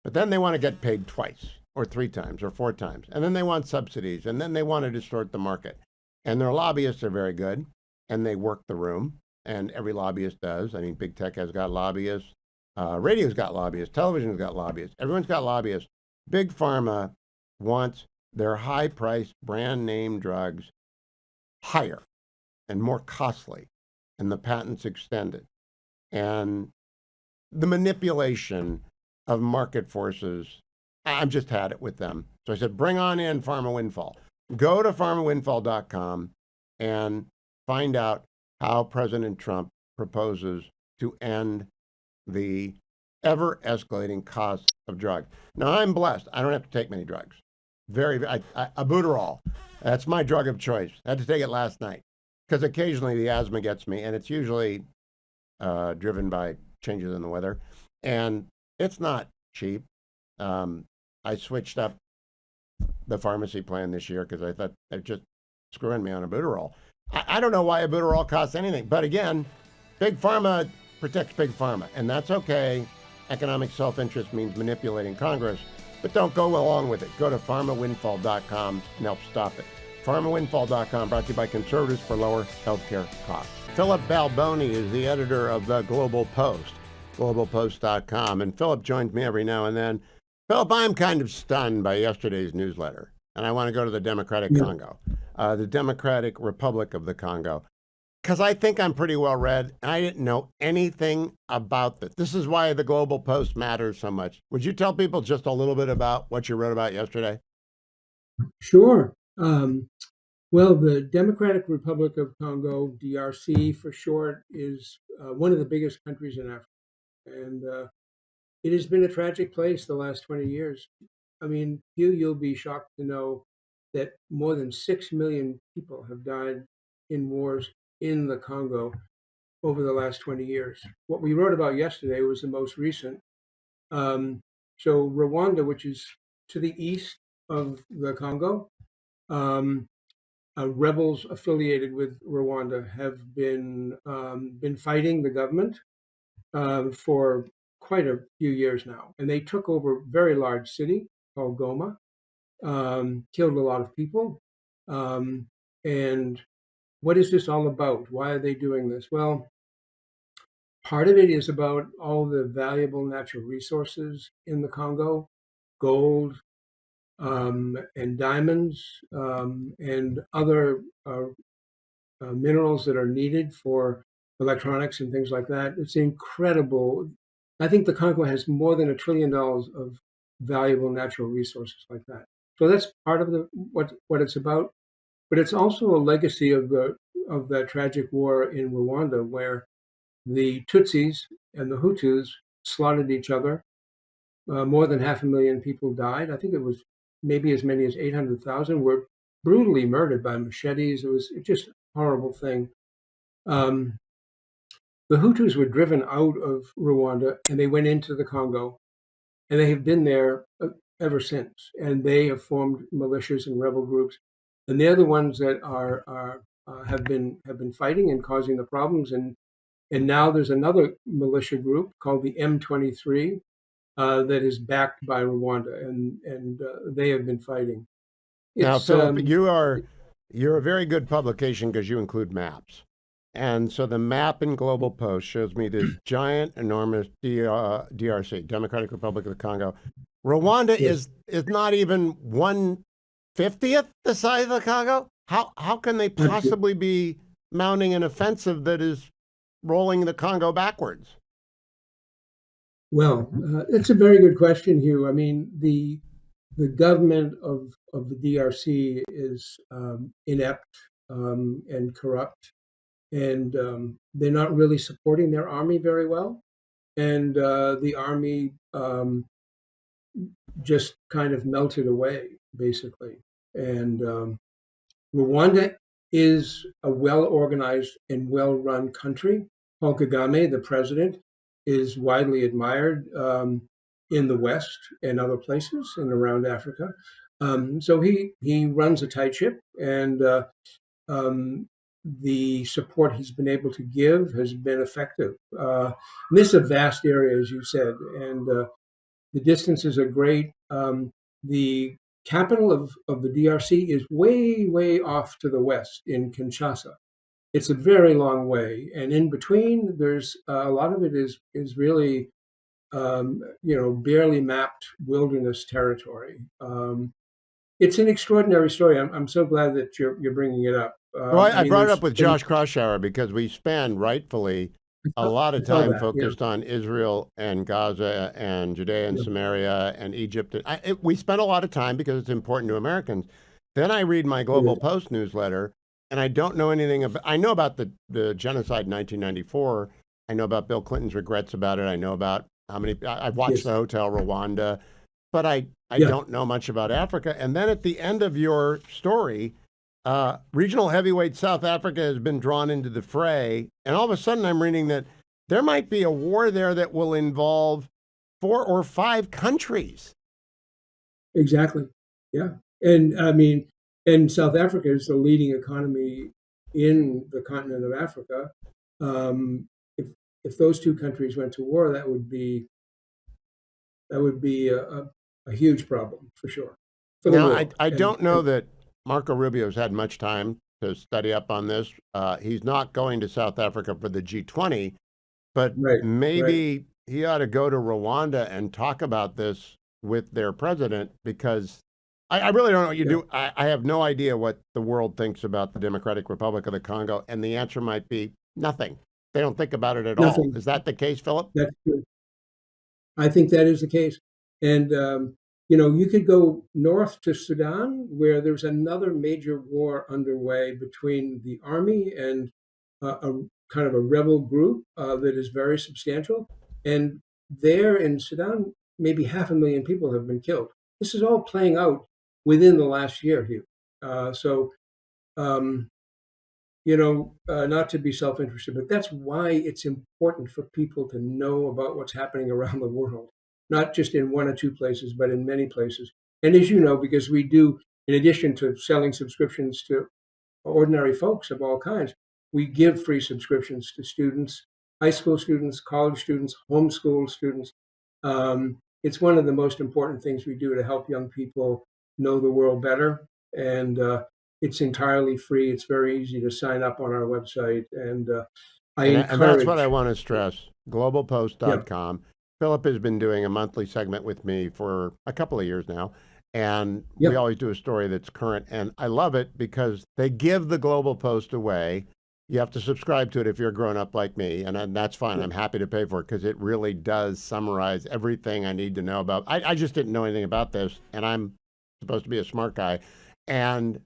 but then they want to get paid twice or 3 times or 4 times, and then they want subsidies, and then they want to distort the market. And their lobbyists are very good, and they work the room. And every lobbyist does. I mean, big tech has got lobbyists. Radio's got lobbyists. Television's got lobbyists. Everyone's got lobbyists. Big pharma wants their high-priced brand name drugs higher and more costly, and the patents extended. And the manipulation of market forces, I've just had it with them. So I said, bring on in Pharma Windfall. Go to pharmawindfall.com and find out how President Trump proposes to end the ever-escalating cost of drugs. Now, I'm blessed. I don't have to take many drugs. Albuterol, that's my drug of choice. I had to take it last night because occasionally the asthma gets me, and it's usually driven by changes in the weather. And it's not cheap. I switched up the pharmacy plan this year because I thought they're just screwing me on albuterol. I don't know why albuterol costs anything, but again, big pharma protects big pharma, and that's okay. Economic self-interest means manipulating Congress, but don't go along with it. Go to pharmawindfall.com and help stop it. Pharmawindfall.com, brought to you by Conservatives for Lower Healthcare Costs. Philip Balboni is the editor of the Global Post, globalpost.com, and Philip joins me every now and then. Philip, I'm kind of stunned by yesterday's newsletter, and I want to go to the Democratic Congo, the Democratic Republic of the Congo, because I think I'm pretty well read, and I didn't know anything about this. This is why the Global Post matters so much. Would you tell people just a little bit about what you wrote about yesterday? Sure. Well, the Democratic Republic of Congo, DRC for short, is one of the biggest countries in Africa, and it has been a tragic place the last 20 years. I mean, you'll be shocked to know that more than 6 million people have died in wars in the Congo over the last 20 years. What we wrote about yesterday was the most recent. So Rwanda, which is to the east of the Congo, rebels affiliated with Rwanda have been fighting the government for quite a few years now, and they took over a very large city called Goma, killed a lot of people. And what is this all about? Why are they doing this? Well, part of it is about all the valuable natural resources in the Congo, gold and diamonds and other minerals that are needed for electronics and things like that. It's incredible. I think the Congo has more than $1 trillion of valuable natural resources like that. So that's part of what it's about. But it's also a legacy of that tragic war in Rwanda, where the Tutsis and the Hutus slaughtered each other. More than 500,000 people died. I think it was maybe as many as 800,000 were brutally murdered by machetes. It was just a horrible thing. The Hutus were driven out of Rwanda and they went into the Congo, and they have been there ever since. And they have formed militias and rebel groups, and they're the ones that have been fighting and causing the problems. And now there's another militia group called the M23 that is backed by Rwanda, and they have been fighting. Now, Philip, you're a very good publication because you include maps. And so the map in Global Post shows me this giant, enormous DRC, Democratic Republic of the Congo. Rwanda is not even 1/50th the size of the Congo. How can they possibly be mounting an offensive that is rolling the Congo backwards? Well, it's a very good question, Hugh. I mean, the government of the DRC is inept and corrupt, and they're not really supporting their army very well. And the army just kind of melted away, basically. And Rwanda is a well organized and well run country. Paul Kagame, the president, is widely admired in the West and other places and around Africa. So he runs a tight ship, and the support he's been able to give has been effective. This is a vast area, as you said, and the distances are great. The capital of the DRC is way, way off to the west in Kinshasa. It's a very long way, and in between, there's a lot of it is really, barely mapped wilderness territory. It's an extraordinary story. I'm so glad that you're bringing it up. Well, I brought it up with Josh Kraushaar because we spend rightfully a lot of time focused on Israel and Gaza and Judea and Samaria and Egypt. We spend a lot of time because it's important to Americans. Then I read my Global Post newsletter, and I don't know anything about. I know about the genocide in 1994. I know about Bill Clinton's regrets about it. I know about how many. I've watched the Hotel Rwanda, but I don't know much about Africa. And then at the end of your story, regional heavyweight South Africa has been drawn into the fray. And all of a sudden I'm reading that there might be a war there that will involve 4 or 5 countries. Exactly. Yeah. And I mean, and South Africa is the leading economy in the continent of Africa. If those two countries went to war, that would be a huge problem for sure. For now, I don't know that Marco Rubio's had much time to study up on this. He's not going to South Africa for the G20, but maybe he ought to go to Rwanda and talk about this with their president, because I really don't know what you do. I have no idea what the world thinks about the Democratic Republic of the Congo, and the answer might be nothing. They don't think about it at all. Is that the case, Philip? That's true. I think that is the case. And, you could go north to Sudan, where there's another major war underway between the army and a kind of a rebel group that is very substantial. And there in Sudan, maybe 500,000 people have been killed. This is all playing out within the last year, Hugh. Not to be self-interested, but that's why it's important for people to know about what's happening around the world, not just in 1 or 2 places, but in many places. And as you know, because we do, in addition to selling subscriptions to ordinary folks of all kinds, we give free subscriptions to students, high school students, college students, homeschool students. It's one of the most important things we do to help young people know the world better. And it's entirely free. It's very easy to sign up on our website. And and that's what I want to stress, globalpost.com. Philip has been doing a monthly segment with me for a couple of years now. And we always do a story that's current. And I love it because they give the Global Post away. You have to subscribe to it if you're a grown up like me. And that's fine. I'm happy to pay for it because it really does summarize everything I need to know about. I just didn't know anything about this. And I'm supposed to be a smart guy. And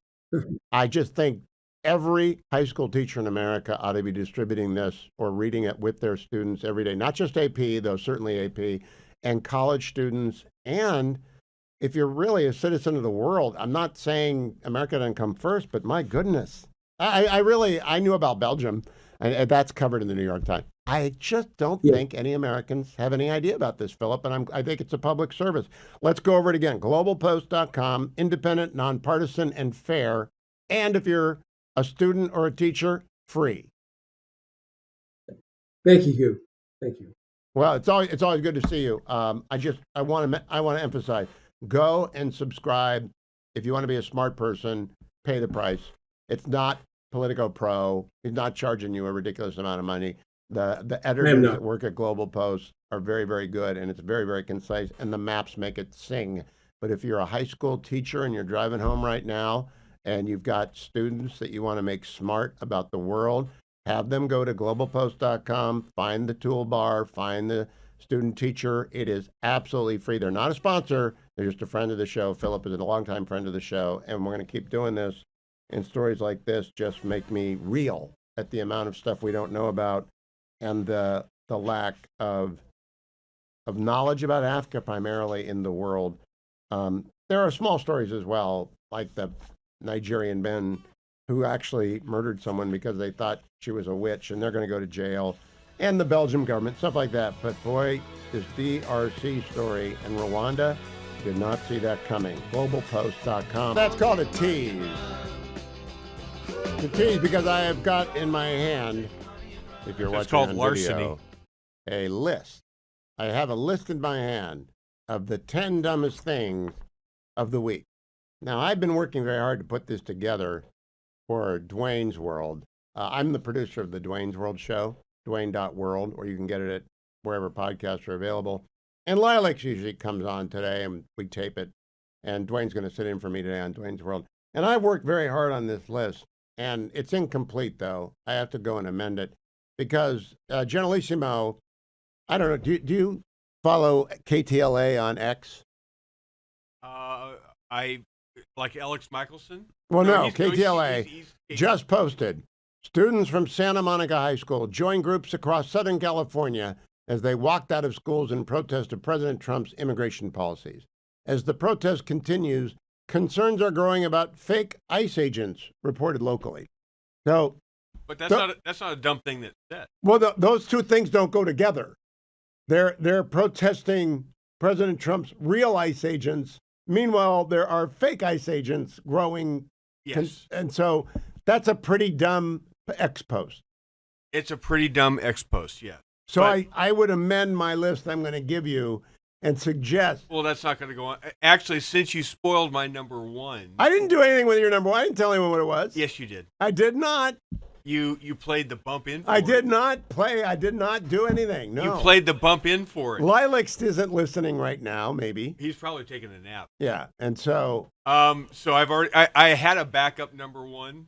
I just think every high school teacher in America ought to be distributing this or reading it with their students every day, not just AP, though certainly AP, and college students. And if you're really a citizen of the world, I'm not saying America doesn't come first, but my goodness, I knew about Belgium, and that's covered in the New York Times. I just don't think any Americans have any idea about this, Philip, and I think it's a public service. Let's go over it again. Globalpost.com, independent, nonpartisan, and fair. And if you're a student or a teacher, free. Thank you, Hugh. Thank you. Well, it's always good to see you. I want to emphasize, go and subscribe. If you want to be a smart person, pay the price. It's not Politico Pro. He's not charging you a ridiculous amount of money. The I am editors not. that work at Global Post are very, very good, and it's very, very concise, and the maps make it sing. But if you're a high school teacher and you're driving home right now and you've got students that you want to make smart about the world, have them go to globalpost.com, find the toolbar, find the student teacher. It is absolutely free. They're not a sponsor. They're just a friend of the show. Philip is a longtime friend of the show, and we're going to keep doing this. And stories like this just make me reel at the amount of stuff we don't know about and the lack of knowledge about Africa, primarily in the world. There are small stories as well, like the Nigerian men who actually murdered someone because they thought she was a witch, and they're going to go to jail, and the Belgian government, stuff like that. But boy, this DRC story in Rwanda, did not see that coming. Globalpost.com. That's called a tease. The tease, because I have got in my hand, if you're That's watching called on larceny. video, a list. I have a list in my hand of the 10 dumbest things of the week. Now, I've been working very hard to put this together for Dwayne's World. I'm the producer of the Dwayne's World show, Dwayne.world, or you can get it at wherever podcasts are available. And Lilacs usually comes on today, and we tape it. And Dwayne's going to sit in for me today on Dwayne's World. And I've worked very hard on this list, and it's incomplete, though. I have to go and amend it because Generalissimo, I don't know, do you follow KTLA on X? I like Alex Michelson. Well, no, he's- KTLA he's just posted. Students from Santa Monica High School join groups across Southern California as they walked out of schools in protest of President Trump's immigration policies. As the protest continues, concerns are growing about fake ICE agents reported locally. So, But that's not a dumb thing that's said. well, those two things don't go together. They're protesting President Trump's real ICE agents. Meanwhile, there are fake ICE agents growing. Yes. And so that's a pretty dumb ex post. It's a pretty dumb ex post, yeah. So But- I would amend my list I'm going to give you and suggest. Well, that's not going to go on. Actually, since you spoiled my number one. I didn't do anything with your number one. I didn't tell anyone what it was. Yes, you did. I did not. You played the bump in for I it. did not play. I did not do anything. No. You played the bump in for it. Lilacs isn't listening right now, maybe. He's probably taking a nap. Yeah. And so. So I've already, I had a backup number one.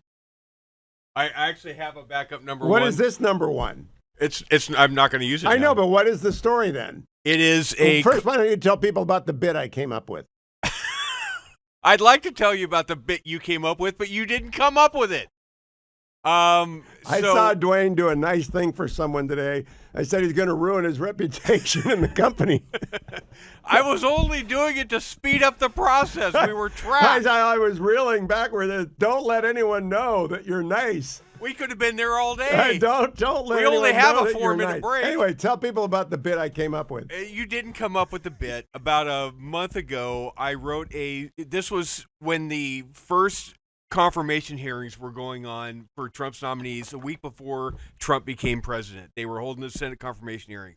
I actually have a backup number one. What is this number one? It's. I'm not going to use it. I now. know, but what is the story then? It is Well, first, why don't you tell people about the bit I came up with? I'd like to tell you about the bit you came up with, but you didn't come up with it. I saw Dwayne do a nice thing for someone today. I said he's going to ruin his reputation in the company. I was only doing it to speed up the process. We were trapped. I was reeling backward. Don't let anyone know that you're nice. We could have been there all day. Hey, don't let We only anyone have know a that you're 4-minute nice. break. Anyway, tell people about the bit I came up with. You didn't come up with the bit. About a month ago, I wrote this was when the first confirmation hearings were going on for Trump's nominees a week before Trump became president. They were holding the Senate confirmation hearing.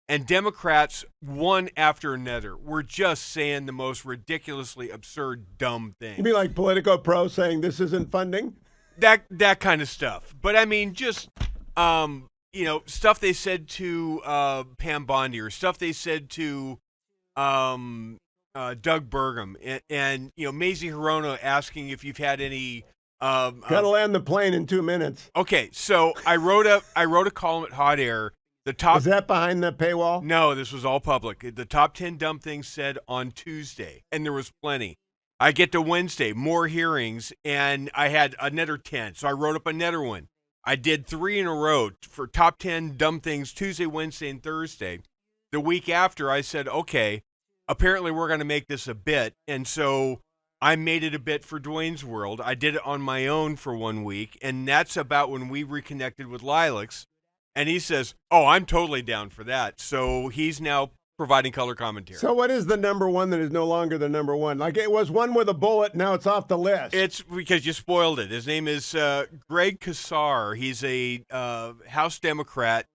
And Democrats, one after another, were just saying the most ridiculously absurd, dumb things. You mean like Politico Pro saying this isn't funding? That kind of stuff. But I mean, just stuff they said to Pam Bondi, or stuff they said to Doug Burgum, and Mazie Hirono asking if you've had any. Gotta land the plane in 2 minutes. Okay, so I wrote a column at Hot Air. The top is that behind the paywall? No, this was all public. The top 10 dumb things said on Tuesday, and there was plenty. I get to Wednesday, more hearings, and I had another 10. So I wrote up another one. I did 3 in a row for top 10 dumb things Tuesday, Wednesday, and Thursday. The week after, I said, okay, apparently we're going to make this a bit. And so I made it a bit for Dwayne's World. I did it on my own for 1 week, and that's about when we reconnected with Lilacs. And he says, oh, I'm totally down for that. So he's now providing color commentary. So what is the number one that is no longer the number one? Like it was one with a bullet, now it's off the list. It's because you spoiled it. His name is Greg Kassar. He's a House Democrat.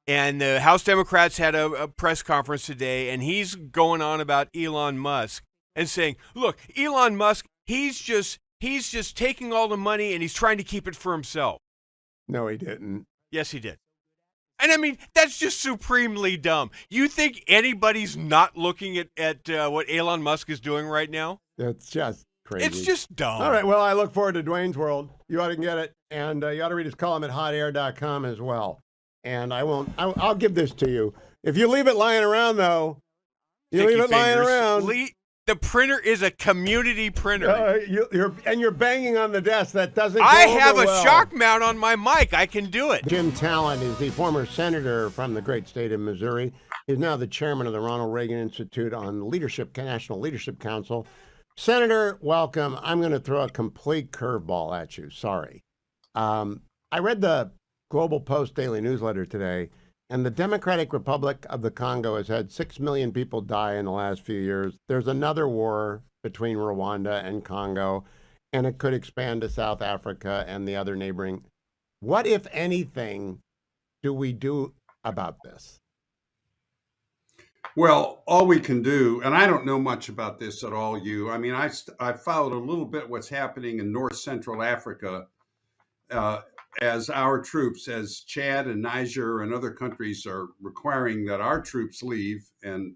And the House Democrats had a press conference today, and he's going on about Elon Musk and saying, look, Elon Musk, he's just He's just taking all the money and he's trying to keep it for himself. No, he didn't. Yes, he did. And I mean, that's just supremely dumb. You think anybody's not looking at what Elon Musk is doing right now? It's just crazy. It's just dumb. All right. Well, I look forward to Dwayne's World. You ought to get it. And you ought to read his column at hotair.com as well. And I'll give this to you. If you leave it lying around, though, you leave it lying around. The printer is a community printer. You're banging on the desk. That doesn't. I have a shock mount on my mic. I can do it. Jim Talent is the former senator from the great state of Missouri. He's now the chairman of the Ronald Reagan Institute on Leadership, National Leadership Council. Senator, welcome. I'm going to throw a complete curveball at you. Sorry. I read the Global Post Daily Newsletter today, and the Democratic Republic of the Congo has had 6 million people die in the last few years. There's another war between Rwanda and Congo, and it could expand to South Africa and the other neighboring. What, if anything, do we do about this? Well, all we can do, and I don't know much about this at all, I mean, I followed a little bit what's happening in North Central Africa as our troops, as Chad and Niger and other countries are requiring that our troops leave, and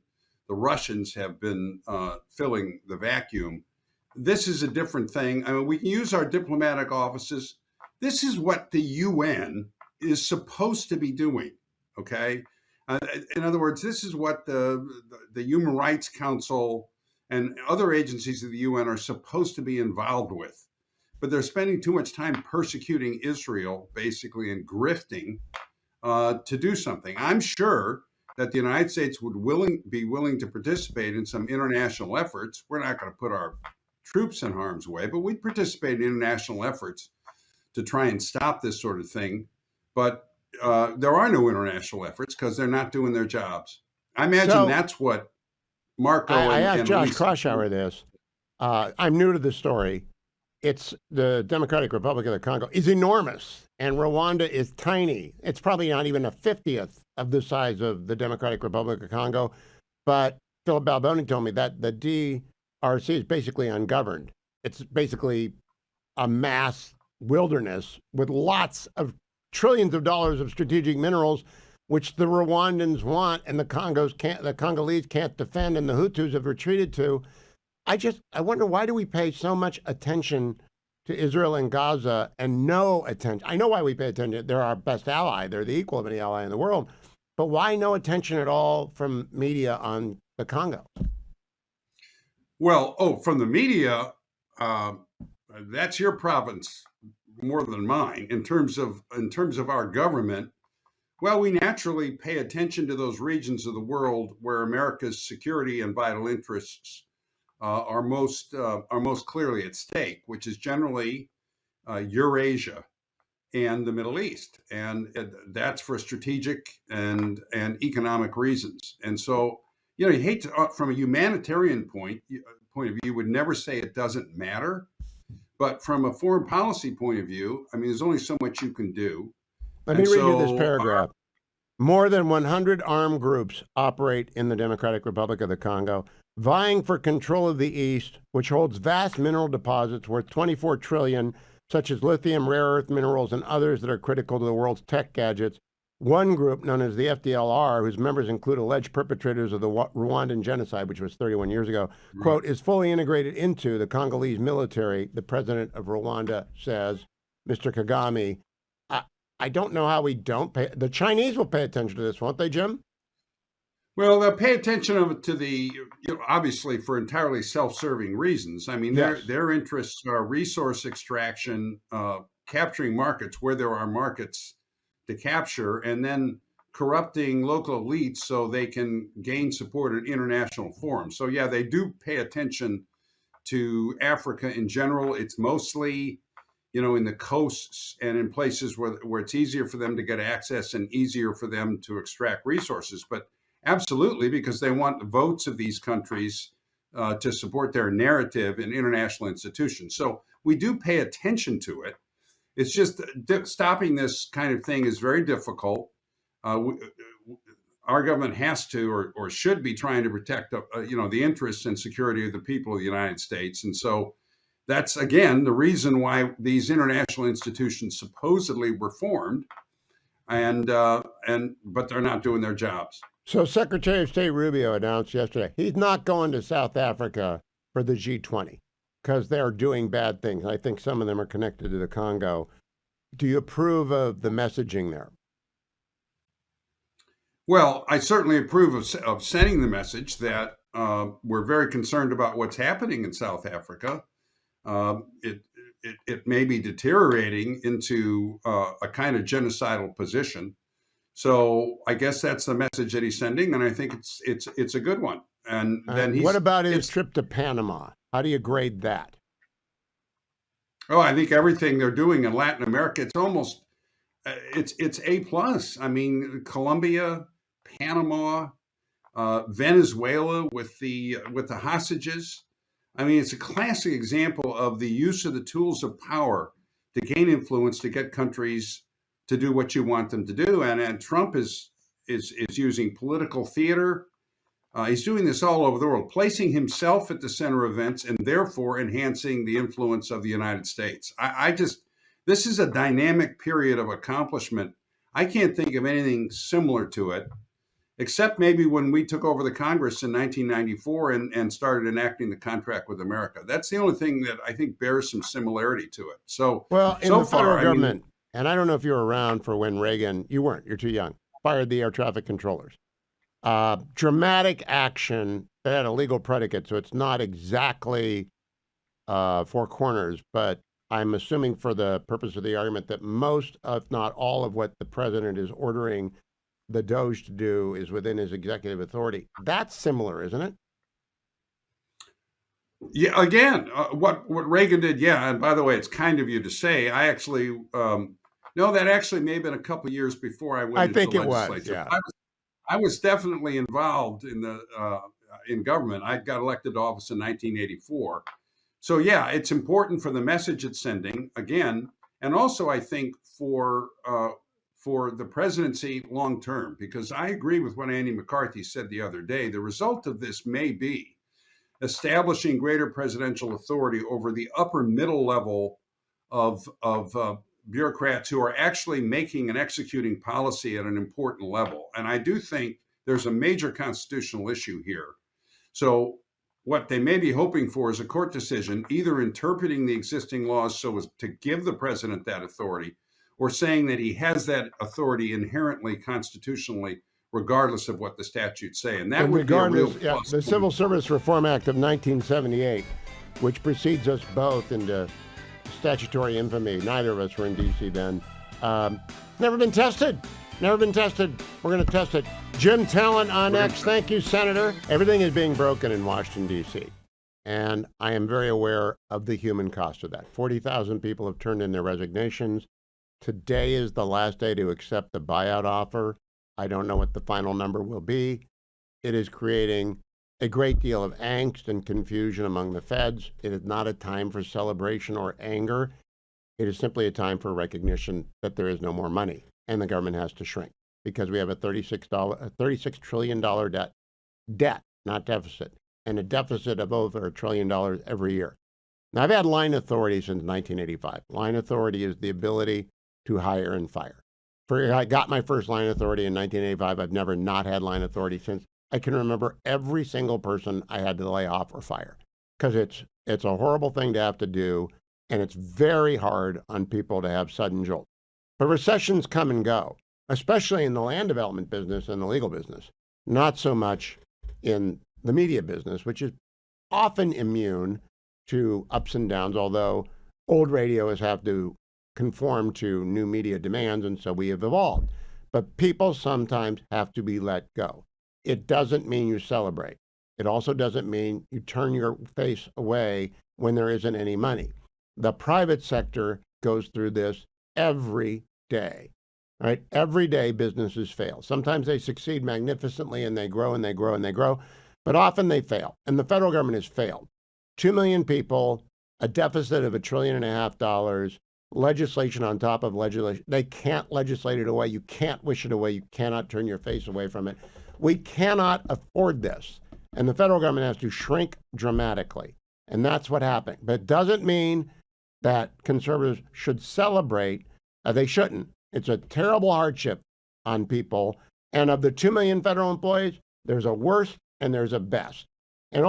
the Russians have been filling the vacuum. This is a different thing. I mean, we can use our diplomatic offices. This is what the UN is supposed to be doing, okay? In other words, this is what the Human Rights Council and other agencies of the UN are supposed to be involved with. But they're spending too much time persecuting Israel, basically, and grifting to do something. I'm sure that the United States would be willing to participate in some international efforts. We're not going to put our troops in harm's way, but we'd participate in international efforts to try and stop this sort of thing. But there are no international efforts because they're not doing their jobs. I imagine that's what Marco I asked and Josh Lisa Kraushaar this. I'm new to the story. It's the Democratic Republic of the Congo is enormous, and Rwanda is tiny. It's probably not even a 50th of the size of the Democratic Republic of Congo. But Philip Balboni told me that the DRC is basically ungoverned. It's basically a mass wilderness with lots of trillions of dollars of strategic minerals, which the Rwandans want, and the Congolese can't defend, and the Hutus have retreated to. I wonder, why do we pay so much attention to Israel and Gaza and no attention? I know why we pay attention. They're our best ally. They're the equal of any ally in the world. But why no attention at all from media on the Congo? Well, from the media, that's your province more than mine. In terms of our government, well, we naturally pay attention to those regions of the world where America's security and vital interests are most clearly at stake, which is generally Eurasia and the Middle East, and that's for strategic and economic reasons. And so, you hate to, from a humanitarian point of view, you would never say it doesn't matter, but from a foreign policy point of view, I mean, there's only so much you can do. Let me read you this paragraph. More than 100 armed groups operate in the Democratic Republic of the Congo, vying for control of the East, which holds vast mineral deposits worth $24 trillion, such as lithium, rare earth minerals, and others that are critical to the world's tech gadgets. One group, known as the FDLR, whose members include alleged perpetrators of the Rwandan genocide, which was 31 years ago, quote, is fully integrated into the Congolese military, the president of Rwanda says, Mr. Kagame. I don't know how we don't pay. The Chinese will pay attention to this, won't they, Jim? Well, they'll pay attention to the, obviously for entirely self-serving reasons. I mean, their interests are resource extraction, capturing markets where there are markets to capture, and then corrupting local elites so they can gain support at international forums. So yeah, they do pay attention to Africa in general. It's mostly, in the coasts and in places where it's easier for them to get access and easier for them to extract resources. But absolutely, because they want the votes of these countries to support their narrative in international institutions. So we do pay attention to it. It's just stopping this kind of thing is very difficult. Our government has to or should be trying to protect, the interests and security of the people of the United States. And so That's again the reason why these international institutions supposedly were formed, and but they're not doing their jobs. So Secretary of State Rubio announced yesterday he's not going to South Africa for the G20 because they're doing bad things. I think some of them are connected to the Congo. Do you approve of the messaging there? Well, I certainly approve of sending the message that we're very concerned about what's happening in South Africa. It may be deteriorating into a kind of genocidal position. So I guess that's the message that he's sending, and I think it's a good one. And then what about his trip to Panama? How do you grade that? Oh, I think everything they're doing in Latin America, it's almost it's A+. I mean, Colombia, Panama, Venezuela with the hostages. I mean, it's a classic example of the use of the tools of power to gain influence to get countries to do what you want them to do. And Trump is using political theater. He's doing this all over the world, placing himself at the center of events and therefore enhancing the influence of the United States. This is a dynamic period of accomplishment. I can't think of anything similar to it, except maybe when we took over the Congress in 1994 and started enacting the contract with America. That's the only thing that I think bears some similarity to it. So, well, in the federal far, government, and I don't know if you were around for when Reagan, you weren't, you're too young, fired the air traffic controllers. Dramatic action that had a legal predicate, so it's not exactly four corners, but I'm assuming for the purpose of the argument that most, if not all, of what the president is ordering the Doge to do is within his executive authority. That's similar, isn't it? Yeah, again, what Reagan did, yeah, and by the way, it's kind of you to say, I actually, no, that actually may have been a couple of years before I went into the legislature. Yeah. I was definitely involved in the in government. I got elected to office in 1984. So yeah, it's important for the message it's sending again, and also I think for the presidency long term, because I agree with what Andy McCarthy said the other day. The result of this may be establishing greater presidential authority over the upper middle level of bureaucrats who are actually making and executing policy at an important level. And I do think there's a major constitutional issue here. So what they may be hoping for is a court decision, either interpreting the existing laws so as to give the president that authority, or saying that he has that authority inherently constitutionally, regardless of what the statutes say. And that would be a real plus. The Civil Service Reform Act of 1978, which precedes us both into statutory infamy. Neither of us were in D.C. then. Never been tested. Never been tested. We're going to test it. Jim Talent on X. Thank you, Senator. Everything is being broken in Washington, D.C. And I am very aware of the human cost of that. 40,000 people have turned in their resignations. Today is the last day to accept the buyout offer. I don't know what the final number will be. It is creating a great deal of angst and confusion among the feds. It is not a time for celebration or anger. It is simply a time for recognition that there is no more money and the government has to shrink because we have a $36 trillion debt, not deficit, and a deficit of over $1 trillion every year. Now, I've had line authority since 1985. Line authority is the ability to hire and fire. I got my first line authority in 1985. I've never not had line authority since. I can remember every single person I had to lay off or fire because it's a horrible thing to have to do, and it's very hard on people to have sudden jolt. But recessions come and go, especially in the land development business and the legal business, not so much in the media business, which is often immune to ups and downs, although old radio has had to conform to new media demands, and so we have evolved. But people sometimes have to be let go. It doesn't mean you celebrate. It also doesn't mean you turn your face away when there isn't any money. The private sector goes through this every day, right? Every day businesses fail. Sometimes they succeed magnificently and they grow and they grow and they grow, but often they fail. And the federal government has failed. 2 million people, a deficit of $1.5 trillion, legislation on top of legislation. They can't legislate it away. You can't wish it away. You cannot turn your face away from it. We cannot afford this. And the federal government has to shrink dramatically. And that's what happened. But it doesn't mean that conservatives should celebrate. They shouldn't. It's a terrible hardship on people. And of the 2 million federal employees, there's a worst and there's a best. And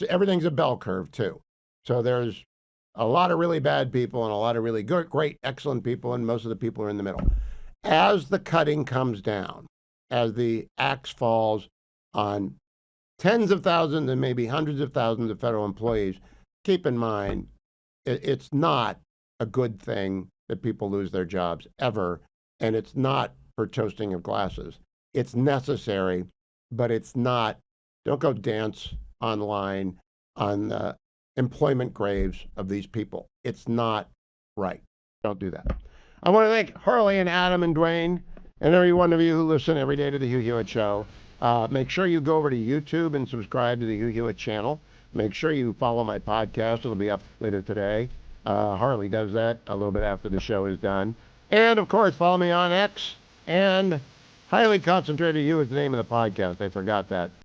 everything's a bell curve too. So there's a lot of really bad people and a lot of really good, great, excellent people, and most of the people are in the middle. As the cutting comes down, as the axe falls on tens of thousands and maybe hundreds of thousands of federal employees, keep in mind, it's not a good thing that people lose their jobs ever, and it's not for toasting of glasses. It's necessary, but it's not. Don't go dance online on the employment graves of these people. It's not right. Don't do that. I want to thank Harley and Adam and Dwayne and every one of you who listen every day to the Hugh Hewitt Show. Make sure you go over to YouTube and subscribe to the Hugh Hewitt channel. Make sure you follow my podcast. It'll be up later today. Harley does that a little bit after the show is done. And, of course, follow me on X. And Highly Concentrated You is the name of the podcast. I forgot that.